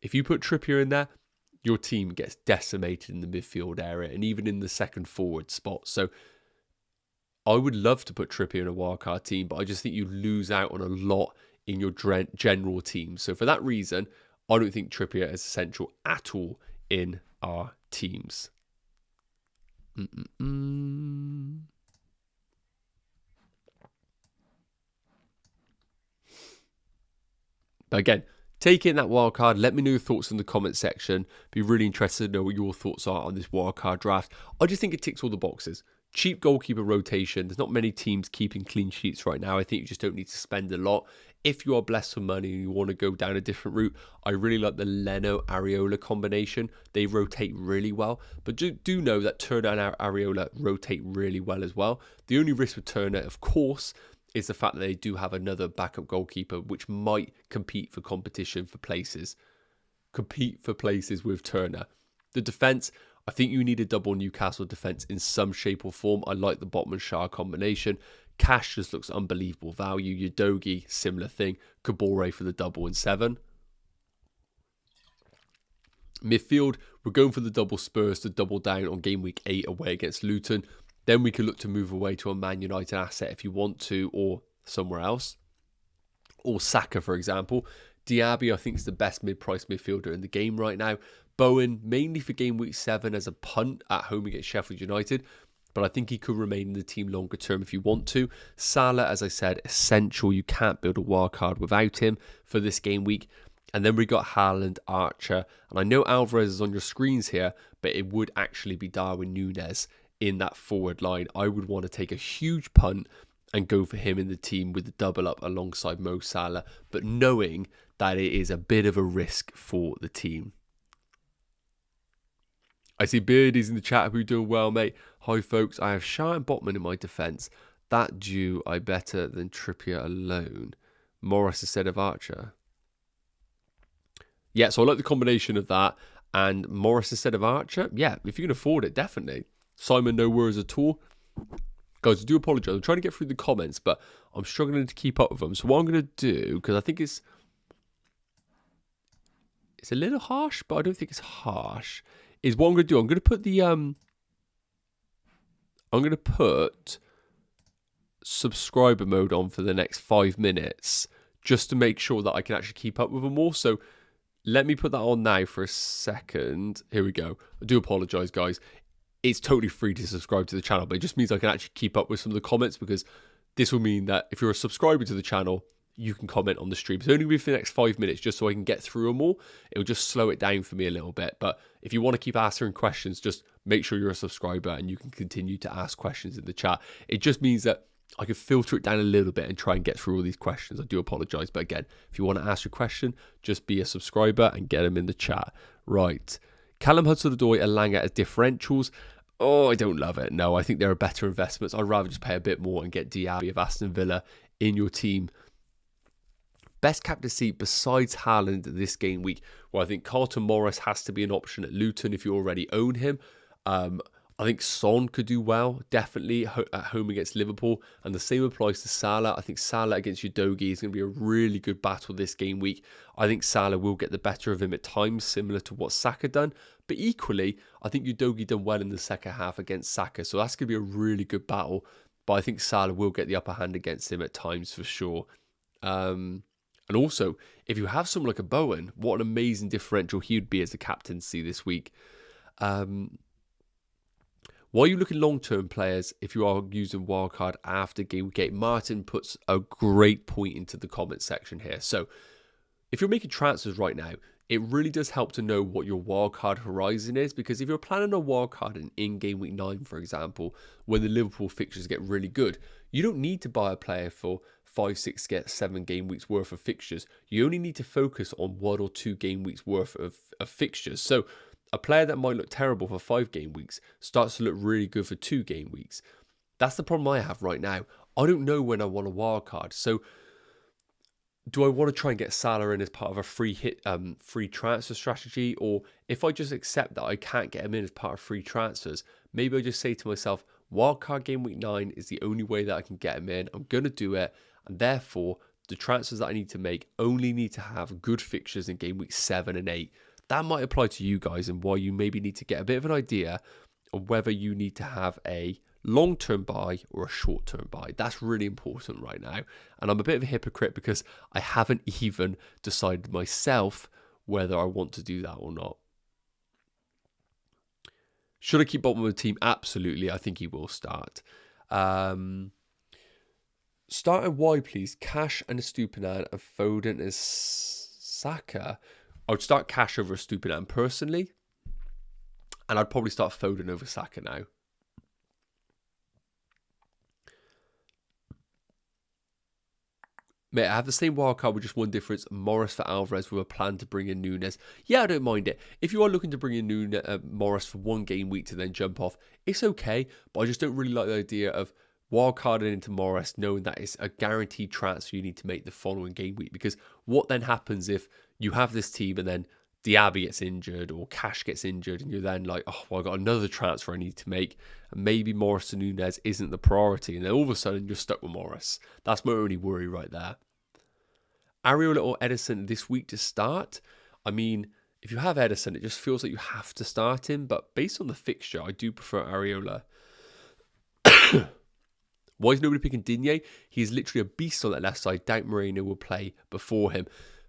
If you put Trippier in there, your team gets decimated in the midfield area and even in the second forward spot. So I would love to put Trippier in a wildcard team, but I just think you lose out on a lot in your general team. So for that reason, I don't think Trippier is essential at all in our teams. But again, take in that wildcard. Let me know your thoughts in the comment section. Be really interested to know what your thoughts are on this wildcard draft. I just think it ticks all the boxes. Cheap goalkeeper rotation. There's not many teams keeping clean sheets right now. I think you just don't need to spend a lot. If you are blessed with money and you want to go down a different route, I really like the Leno-Areola combination. They rotate really well. But do know that Turner and Areola rotate really well as well. The only risk with Turner, of course, is the fact that they do have another backup goalkeeper, which might compete for competition for places. Compete for places with Turner. The defence, I think you need a double Newcastle defence in some shape or form. I like the Botman-Shah combination. Cash just looks unbelievable value. Udogie, similar thing. Kabore for the double in 7. Midfield, we're going for the double Spurs to double down on game week 8 away against Luton. Then we can look to move away to a Man United asset if you want to, or somewhere else. Or Saka, for example. Diaby, I think, is the best mid-price midfielder in the game right now. Bowen, mainly for game week 7 as a punt at home against Sheffield United. But I think he could remain in the team longer term if you want to. Salah, as I said, essential. You can't build a wild card without him for this game week. And then we got Haaland, Archer. And I know Alvarez is on your screens here, but it would actually be Darwin Núñez in that forward line. I would want to take a huge punt and go for him in the team with the double up alongside Mo Salah, but knowing that it is a bit of a risk for the team. I see Beardy's in the chat. Who doing well, mate? Hi, folks. I have Shah and Botman in my defence. That due I better than Trippier alone. Morris instead of Archer. Yeah, so I like the combination of that and Morris instead of Archer. Yeah, if you can afford it, definitely. Simon, no worries at all. Guys, I do apologise. I'm trying to get through the comments, but I'm struggling to keep up with them. So what I'm going to do, because I think it's a little harsh, but I don't think it's harsh, is what I'm going to do. I'm going to put the I'm going to put subscriber mode on for the next 5 minutes, just to make sure that I can actually keep up with them all. So let me put that on now for a second. Here we go. I do apologise, guys. It's totally free to subscribe to the channel, but it just means I can actually keep up with some of the comments, because this will mean that if you're a subscriber to the channel, you can comment on the stream. It's only going to be for the next 5 minutes, just so I can get through them all. It'll just slow it down for me a little bit. But if you want to keep answering questions, just make sure you're a subscriber and you can continue to ask questions in the chat. It just means that I can filter it down a little bit and try and get through all these questions. I do apologise. But again, if you want to ask your question, just be a subscriber and get them in the chat. Right. Callum Hudson-Odoi and Langer as differentials. Oh, I don't love it. No, I think there are better investments. I'd rather just pay a bit more and get Diaby of Aston Villa in your team. Best captaincy besides Haaland this game week. Well, I think Carlton Morris has to be an option at Luton if you already own him. I think Son could do well, definitely, at home against Liverpool. And the same applies to Salah. I think Salah against Udogie is going to be a really good battle this game week. I think Salah will get the better of him at times, similar to what Saka done. But equally, I think Udogie done well in the second half against Saka. So that's going to be a really good battle. But I think Salah will get the upper hand against him at times for sure. And also, if you have someone like a Bowen, what an amazing differential he would be as a captaincy this week. While you look at long-term players, if you are using wildcard after game week 8, Martin puts a great point into the comment section here. So if you're making transfers right now, it really does help to know what your wildcard horizon is, because if you're planning a wildcard in game week 9, for example, when the Liverpool fixtures get really good, you don't need to buy a player for 5, 6, 7 game weeks worth of fixtures. You only need to focus on 1 or 2 game weeks worth of fixtures. So a player that might look terrible for 5 game weeks starts to look really good for 2 game weeks. That's the problem I have right now. I don't know when I want a wild card. So do I want to try and get Salah in as part of a free transfer strategy? Or if I just accept that I can't get him in as part of free transfers, maybe I just say to myself, wildcard game week 9 is the only way that I can get him in. I'm going to do it. And therefore, the transfers that I need to make only need to have good fixtures in game week 7 and 8. That might apply to you guys, and why you maybe need to get a bit of an idea of whether you need to have a long-term buy or a short-term buy. That's really important right now. And I'm a bit of a hypocrite because I haven't even decided myself whether I want to do that or not. Should I keep Botman with the team? Absolutely. I think he will start. Start and why, please? Cash and Estupiñán and Foden as Saka. I would start Cash over Estupiñán personally. And I'd probably start Foden over Saka now. Mate, I have the same wildcard with just one difference. Morris for Alvarez with a plan to bring in Nunes. Yeah, I don't mind it. If you are looking to bring in Morris for one game week to then jump off, it's okay. But I just don't really like the idea of wildcarding into Morris knowing that it's a guaranteed transfer you need to make the following game week. Because what then happens if you have this team and then Diaby gets injured or Cash gets injured and you're then like, oh, well, I've got another transfer I need to make. And maybe Morris to Nunes isn't the priority. And then all of a sudden you're stuck with Morris. That's my only worry right there. Areola or Edison this week to start? I mean, if you have Edison, it just feels like you have to start him. But based on the fixture, I do prefer Areola. Why is nobody picking Digne? He's literally a beast on that left side. Doubt Moreno will play before him.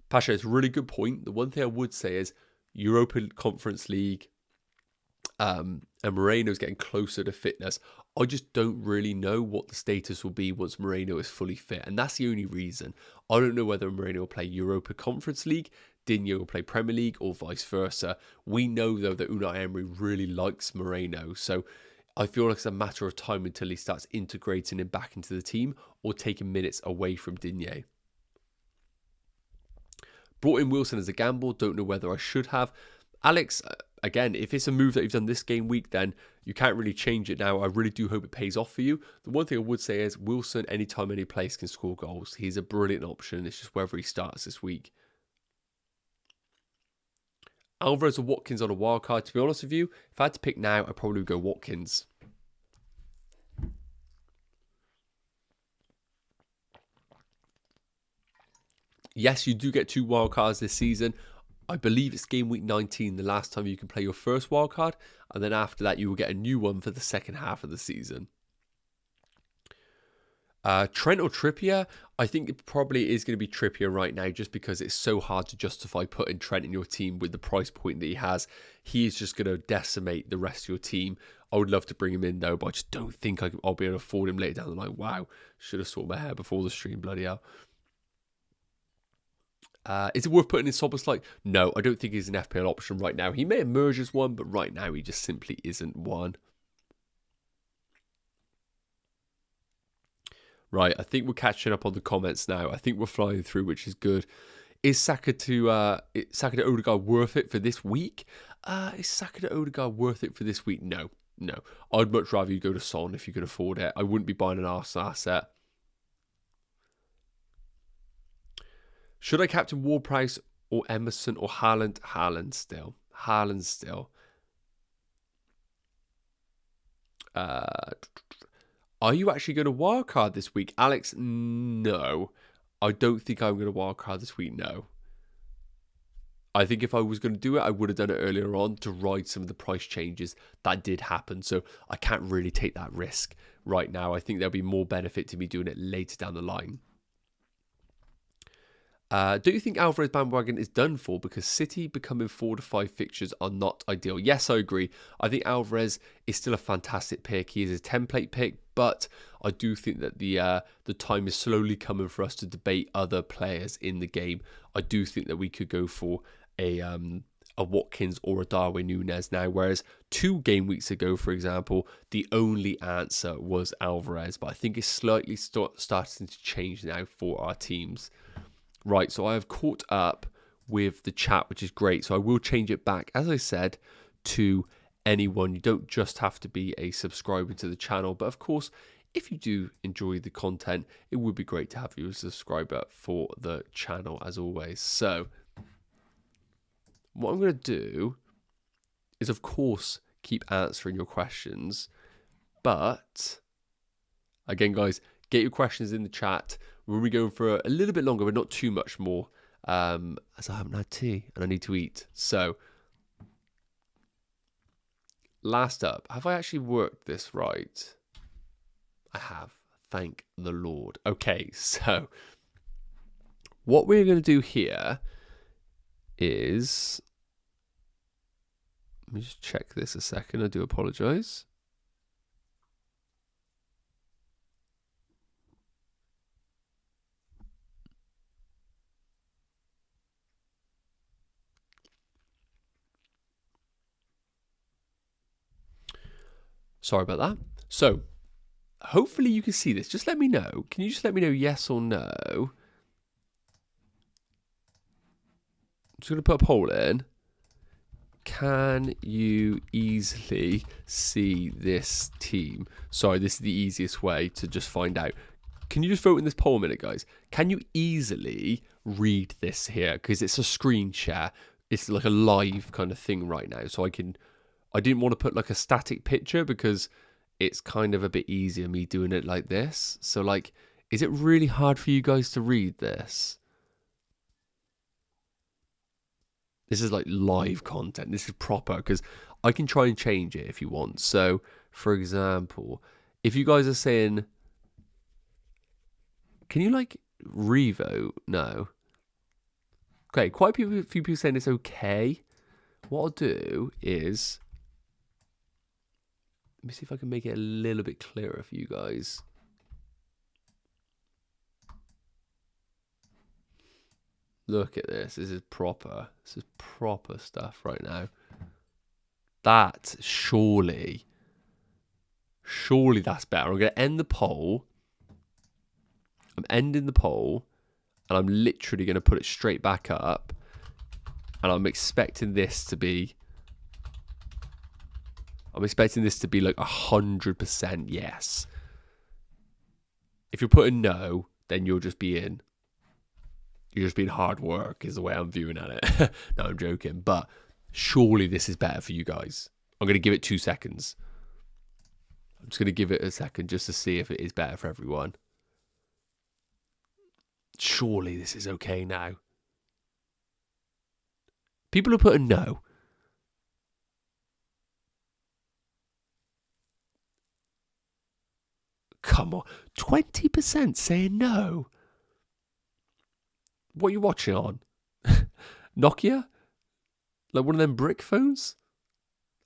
Pasha, it's a really good point. The one thing I would say is Europa Conference League and Moreno's getting closer to fitness. I just don't really know what the status will be once Moreno is fully fit. And that's the only reason. I don't know whether Moreno will play Europa Conference League, Digne will play Premier League, or vice versa. We know, though, that Unai Emery really likes Moreno. So I feel like it's a matter of time until he starts integrating him back into the team or taking minutes away from Digne. Brought in Wilson as a gamble. Don't know whether I should have. Alex, again, if it's a move that you've done this game week, then you can't really change it now. I really do hope it pays off for you. The one thing I would say is Wilson, anytime, any place, can score goals. He's a brilliant option. It's just whether he starts this week. Alvarez or Watkins on a wild card. To be honest with you, if I had to pick now, I'd probably go Watkins. Yes, you do get 2 wildcards this season. I believe it's game week 19, the last time you can play your first wildcard. And then after that, you will get a new one for the second half of the season. Trent or Trippier? I think it probably is going to be Trippier right now just because it's so hard to justify putting Trent in your team with the price point that he has. He is just going to decimate the rest of your team. I would love to bring him in though, but I just don't think I'll be able to afford him later down the line. Wow, should have sorted my hair before the stream, bloody hell. Is it worth putting in Szoboszlai? No, I don't think he's an FPL option right now. He may emerge as one, but right now he just simply isn't one. Right, I think we're catching up on the comments now. I think we're flying through, which is good. Is Saka to Odegaard worth it for this week? Is Saka to Odegaard worth it for this week? No. I'd much rather you go to Son if you can afford it. I wouldn't be buying an Arsenal asset. Should I captain Ward-Prowse or Emerson or Haaland? Haaland still. Are you actually going to wildcard this week? Alex, no. I don't think I'm going to wildcard this week, no. I think if I was going to do it, I would have done it earlier on to ride some of the price changes that did happen. So I can't really take that risk right now. I think there'll be more benefit to me doing it later down the line. Do you think Alvarez bandwagon is done for because City becoming 4 to 5 fixtures are not ideal? Yes, I agree. I think Alvarez is still a fantastic pick. He is a template pick, but I do think that the time is slowly coming for us to debate other players in the game. I do think that we could go for a Watkins or a Darwin Nunes now, whereas 2 game weeks ago, for example, the only answer was Alvarez. But I think it's slightly starting to change now for our teams. Right, so I have caught up with the chat, which is great. So I will change it back, as I said, to anyone. You don't just have to be a subscriber to the channel. But of course, if you do enjoy the content, it would be great to have you as a subscriber for the channel, as always. So what I'm going to do is, of course, keep answering your questions. But again, guys, get your questions in the chat. We'll be going for a little bit longer, but not too much more, as I haven't had tea and I need to eat. So, last up, have I actually worked this right? I have. Thank the Lord. Okay, so what we're going to do here is, let me just check this a second. I do apologize. Sorry about that. So, hopefully you can see this. Just let me know. Can you just let me know yes or no just going to put a poll in. Can you easily see this team? Sorry, this is the easiest way to just find out. Can you just vote in this poll a minute, guys? Can you easily read this here? Because it's a screen share. It's like a live kind of thing right now. So I didn't want to put like a static picture because it's kind of a bit easier me doing it like this. So like, is it really hard for you guys to read this? This is like live content. This is proper because I can try and change it if you want. So, for example, if you guys are saying, can you like revote? No. Okay, quite a few people saying it's okay. What I'll do is, let me see if I can make it a little bit clearer for you guys. Look at this. This is proper. This is proper stuff right now. That surely that's better. I'm going to end the poll. I'm ending the poll. And I'm literally going to put it straight back up. And I'm expecting this to be... like 100% yes. If you're putting no, then you'll just be in. You're just being hard work is the way I'm viewing at it. No, I'm joking. But surely this is better for you guys. I'm going to give it 2 seconds. I'm just going to give it a second just to see if it is better for everyone. Surely this is okay now. People are putting no. Come on. 20% saying no. What are you watching on? Nokia? Like one of them brick phones?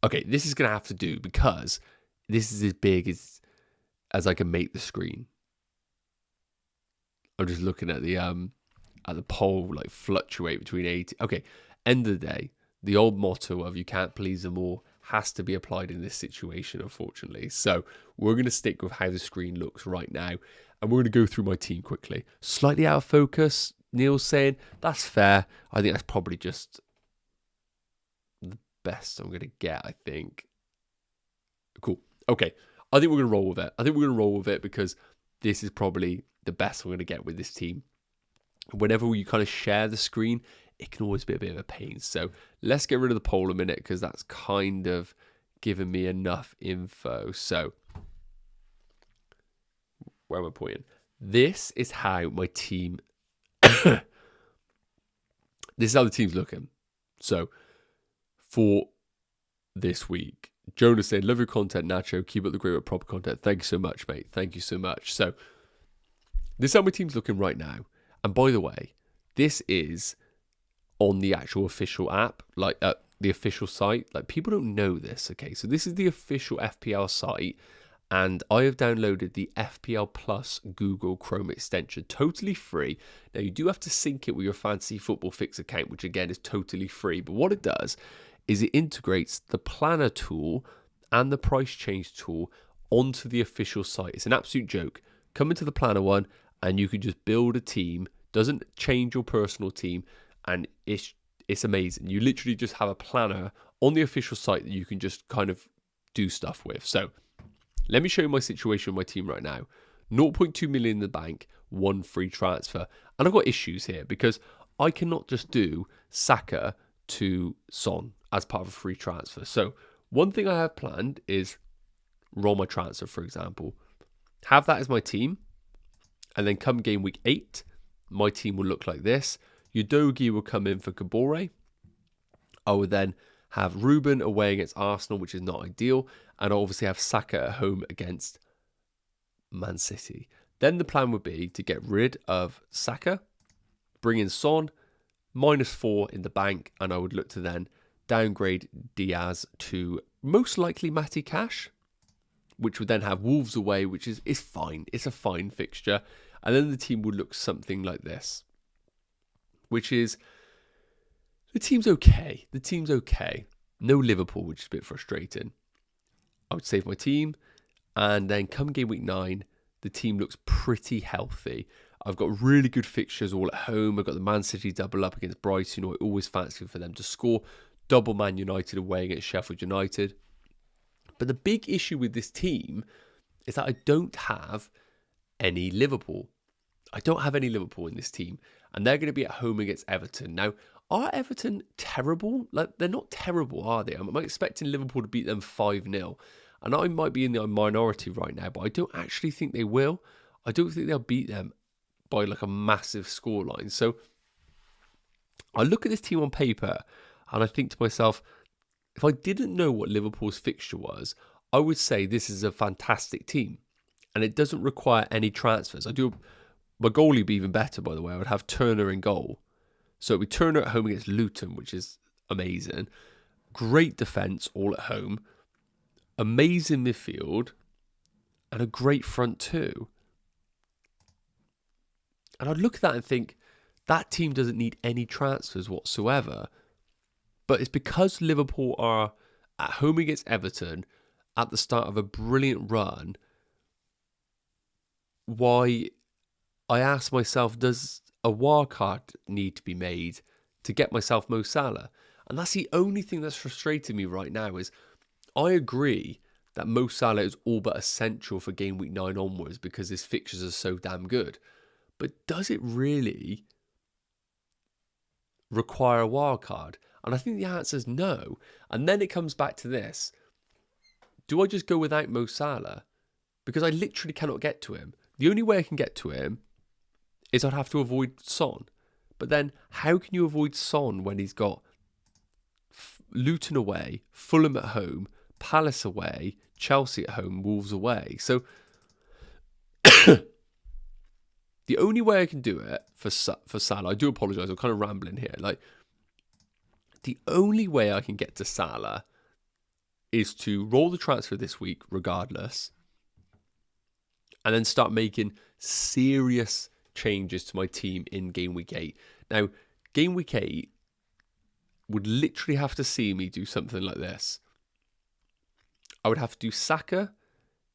Okay, this is going to have to do because this is as big as I can make the screen. I'm just looking at the poll like fluctuate between 80. Okay, end of the day, the old motto of you can't please them all has to be applied in this situation, unfortunately. So we're going to stick with how the screen looks right now. And we're going to go through my team quickly. Slightly out of focus. Neil's saying, that's fair. I think that's probably just the best I'm going to get, I think. Cool. Okay. I think we're going to roll with it. I think we're going to roll with it because this is probably the best I'm going to get with this team. Whenever you kind of share the screen, it can always be a bit of a pain. So let's get rid of the poll a minute because that's kind of given me enough info. So where am I pointing? This is how my team... this is how the team's looking. So for this week, Jonah said, love your content, Nacho. Keep up the great with proper content. Thank you so much, mate. Thank you so much. So this is how my team's looking right now. And by the way, this is on the actual official app, like the official site. Like people don't know this, okay? So this is the official FPL site. And I have downloaded the FPL Plus Google Chrome extension, totally free. Now, you do have to sync it with your Fantasy Football Fix account, which again is totally free. But what it does is it integrates the planner tool and the price change tool onto the official site. It's an absolute joke. Come into the planner one and you can just build a team. Doesn't change your personal team. And it's amazing. You literally just have a planner on the official site that you can just kind of do stuff with. So let me show you my situation with my team right now. 0.2 million in the bank, 1 free transfer. And I've got issues here because I cannot just do Saka to Son as part of a free transfer. So one thing I have planned is roll my transfer, for example. Have that as my team. And then come game week 8, my team will look like this. Udogie will come in for Kabore. I will then have Ruben away against Arsenal, which is not ideal. And I obviously have Saka at home against Man City. Then the plan would be to get rid of Saka, bring in Son, -4 in the bank, and I would look to then downgrade Diaz to most likely Matty Cash, which would then have Wolves away, which is fine. It's a fine fixture. And then the team would look something like this, which is... the team's okay. The team's okay. No Liverpool, which is a bit frustrating. I would save my team. And then come game week 9, the team looks pretty healthy. I've got really good fixtures all at home. I've got the Man City double up against Brighton, who I always fancy for them to score. Double Man United away against Sheffield United. But the big issue with this team is that I don't have any Liverpool. I don't have any Liverpool in this team. And they're going to be at home against Everton. Now, are Everton terrible? Like, they're not terrible, are they? I'm expecting Liverpool to beat them 5-0. And I might be in the minority right now, but I don't actually think they will. I don't think they'll beat them by like a massive scoreline. So I look at this team on paper and I think to myself, if I didn't know what Liverpool's fixture was, I would say this is a fantastic team. And it doesn't require any transfers. My goalie would be even better, by the way. I would have Turner in goal. So it would be Turner at home against Luton, which is amazing. Great defence all at home. Amazing midfield. And a great front two. And I'd look at that and think, that team doesn't need any transfers whatsoever. But it's because Liverpool are at home against Everton at the start of a brilliant run, why I ask myself, does a wildcard need to be made to get myself Mo Salah? And that's the only thing that's frustrating me right now is I agree that Mo Salah is all but essential for game week 9 onwards because his fixtures are so damn good. But does it really require a wildcard? And I think the answer is no. And then it comes back to this. Do I just go without Mo Salah? Because I literally cannot get to him. The only way I can get to him is I'd have to avoid Son. But then how can you avoid Son when he's got Luton away, Fulham at home, Palace away, Chelsea at home, Wolves away? So the only way I can do it for Salah, I do apologise, I'm kind of rambling here. Like, the only way I can get to Salah is to roll the transfer this week regardless, and then start making serious changes to my team in Game Week 8. Now, Game Week 8 would literally have to see me do something like this. I would have to do Saka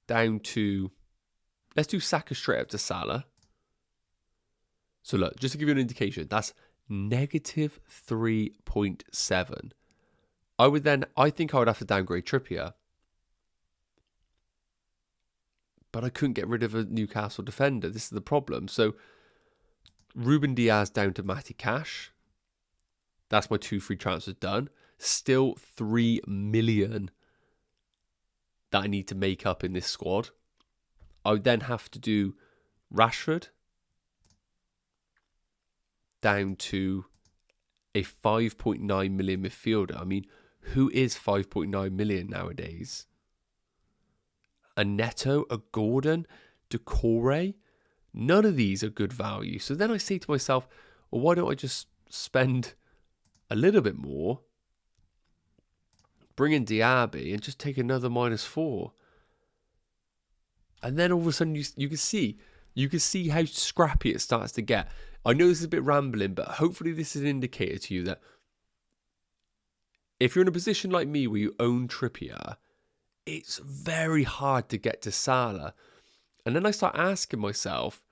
down to... Let's do Saka straight up to Salah. So look, just to give you an indication, that's negative 3.7. I think I would have to downgrade Trippier. But I couldn't get rid of a Newcastle defender. This is the problem. So Ruben Diaz down to Matty Cash. That's my 2 free transfers done. Still 3 million that I need to make up in this squad. I would then have to do Rashford down to a 5.9 million midfielder. I mean, who is 5.9 million nowadays? A Neto, a Gordon, Decore? None of these are good value. So then I say to myself, well, why don't I just spend a little bit more, bring in Diaby and just take another -4? And then all of a sudden you can see how scrappy it starts to get. I know this is a bit rambling, but hopefully this is an indicator to you that if you're in a position like me where you own Trippier, it's very hard to get to Salah. And then I start asking myself,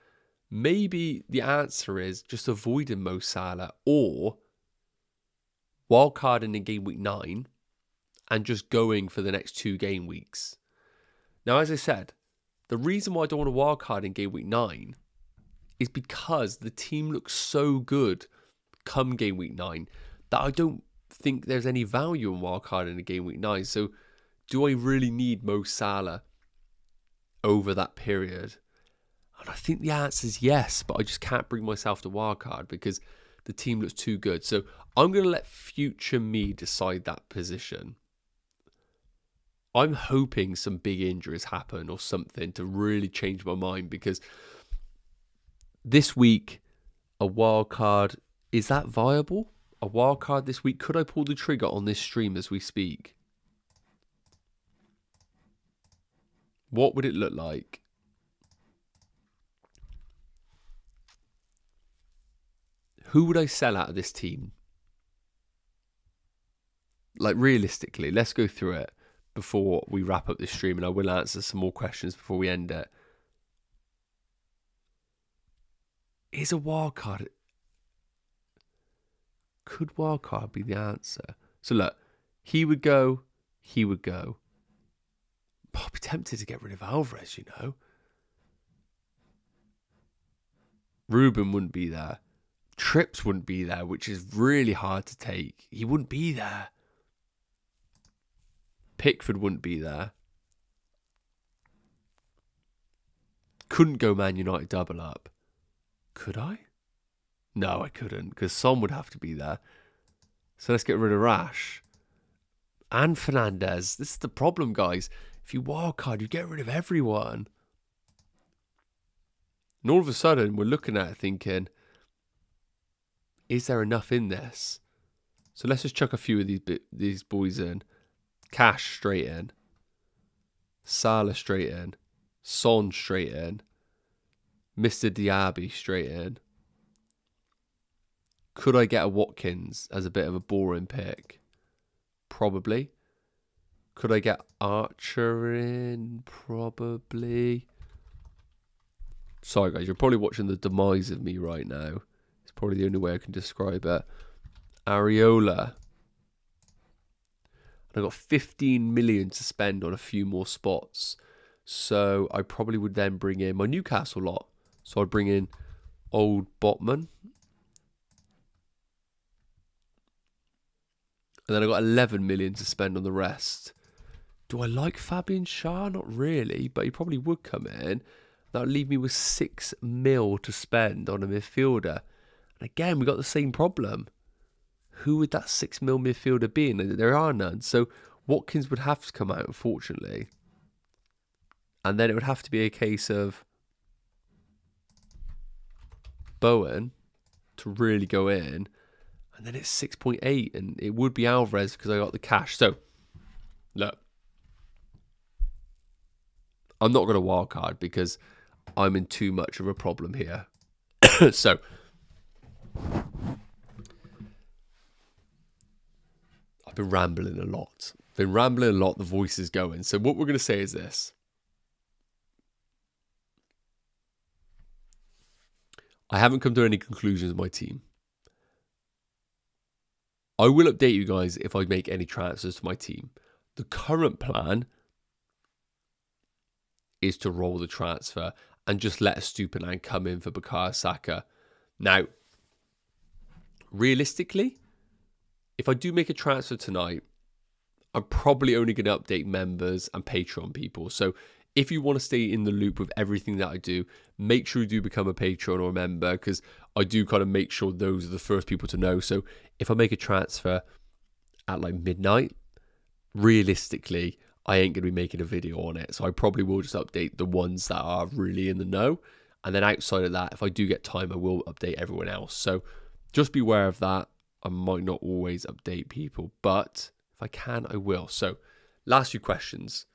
maybe the answer is just avoiding Mo Salah or wildcarding in game week 9 and just going for the next 2 game weeks. Now, as I said, the reason why I don't want to wildcard in game week 9 is because the team looks so good come game week 9 that I don't think there's any value in wildcarding in game week 9. So do I really need Mo Salah over that period? And I think the answer is yes, but I just can't bring myself to wildcard because the team looks too good. So I'm going to let future me decide that position. I'm hoping some big injuries happen or something to really change my mind, because this week, a wildcard, is that viable? A wildcard this week? Could I pull the trigger on this stream as we speak? What would it look like? Who would I sell out of this team? Like, realistically, let's go through it before we wrap up this stream, and I will answer some more questions before we end it. Is a wild card? Could wild card be the answer? So look, he would go. He would go. I'd be tempted to get rid of Alvarez, you know. Ruben wouldn't be there. Trips wouldn't be there, which is really hard to take. He wouldn't be there. Pickford wouldn't be there. Couldn't go Man United double up. Could I? No, I couldn't, because Son would have to be there. So let's get rid of Rash. And Fernandez. This is the problem, guys. If you wildcard, you get rid of everyone. And all of a sudden, we're looking at it thinking, is there enough in this? So let's just chuck a few of these boys in. Cash straight in. Salah straight in. Son straight in. Mr. Diaby straight in. Could I get a Watkins as a bit of a boring pick? Probably. Could I get Archer in? Probably. Sorry guys, you're probably watching the demise of me right now. It's probably the only way I can describe it. Areola. And I got 15 million to spend on a few more spots. So I probably would then bring in my Newcastle lot. So I'd bring in old Botman. And then I got 11 million to spend on the rest. Do I like Fabian Schär? Not really, but he probably would come in. That would leave me with 6 mil to spend on a midfielder. And again, we got the same problem. Who would that 6 mil midfielder be? And there are none. So Watkins would have to come out, unfortunately. And then it would have to be a case of Bowen to really go in. And then it's 6.8. And it would be Alvarez because I got the cash. So, look. I'm not going to wildcard because I'm in too much of a problem here. So, I've been rambling a lot. The voice is going. So what we're going to say is this. I haven't come to any conclusions with my team. I will update you guys if I make any transfers to my team. The current plan is to roll the transfer and just let a stupid man come in for Bukayo Saka. Now, realistically, if I do make a transfer tonight, I'm probably only going to update members and Patreon people. So if you want to stay in the loop with everything that I do, make sure you do become a Patreon or a member, because I do kind of make sure those are the first people to know. So if I make a transfer at like midnight, realistically, I ain't going to be making a video on it. So I probably will just update the ones that are really in the know. And then outside of that, if I do get time, I will update everyone else. So just be aware of that. I might not always update people, but if I can, I will. So last few questions.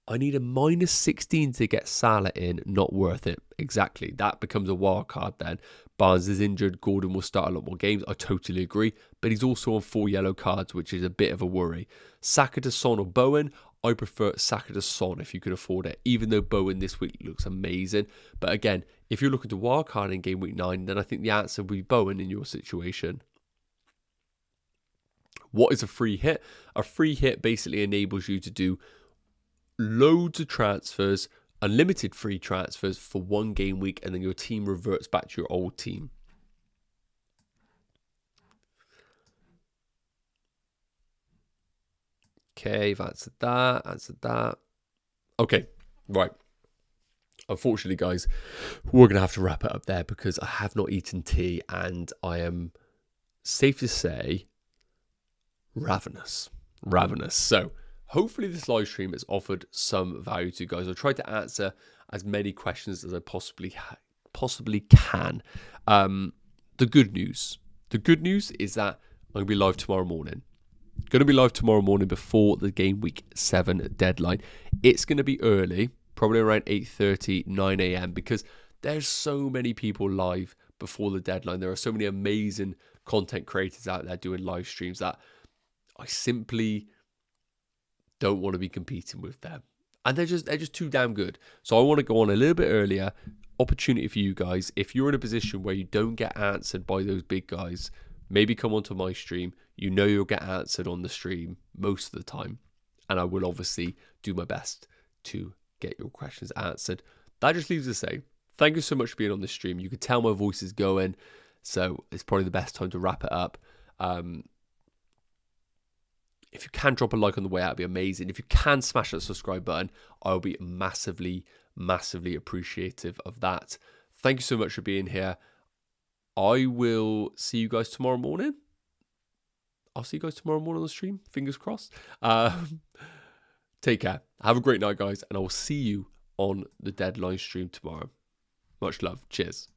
I need a minus 16 to get Salah in. Not worth it. Exactly. That becomes a wild card then. Barnes is injured. Gordon will start a lot more games. I totally agree. But he's also on 4 yellow cards, which is a bit of a worry. Saka to Son or Bowen. I prefer Saka to Son if you can afford it, even though Bowen this week looks amazing. But again, if you're looking to wild card in game week 9, then I think the answer would be Bowen in your situation. What is a free hit? A free hit basically enables you to do loads of transfers, unlimited free transfers for 1 game week, and then your team reverts back to your old team. Okay, I've answered that. Okay, right. Unfortunately, guys, we're going to have to wrap it up there because I have not eaten tea and I am, safe to say, ravenous. So, hopefully this live stream has offered some value to you guys. I'll try to answer as many questions as I possibly can. The good news is that I'm going to be live tomorrow morning. Going to be live tomorrow morning before the game week 7 deadline. It's going to be early, probably around 8:30, 9 a.m. because there's so many people live before the deadline. There are so many amazing content creators out there doing live streams that I simply don't want to be competing with them. And they're just too damn good. So I want to go on a little bit earlier. opportunity for you guys. If you're in a position where you don't get answered by those big guys, maybe come onto my stream. You know you'll get answered on the stream most of the time. And I will obviously do my best to get your questions answered. That just leaves to say, thank you so much for being on the stream. You can tell my voice is going, so it's probably the best time to wrap it up. If you can drop a like on the way out, it'd be amazing. If you can smash that subscribe button, I'll be massively, massively appreciative of that. Thank you so much for being here. I will see you guys tomorrow morning. I'll see you guys tomorrow morning on the stream. Fingers crossed. Take care. Have a great night, guys. And I will see you on the deadline stream tomorrow. Much love. Cheers.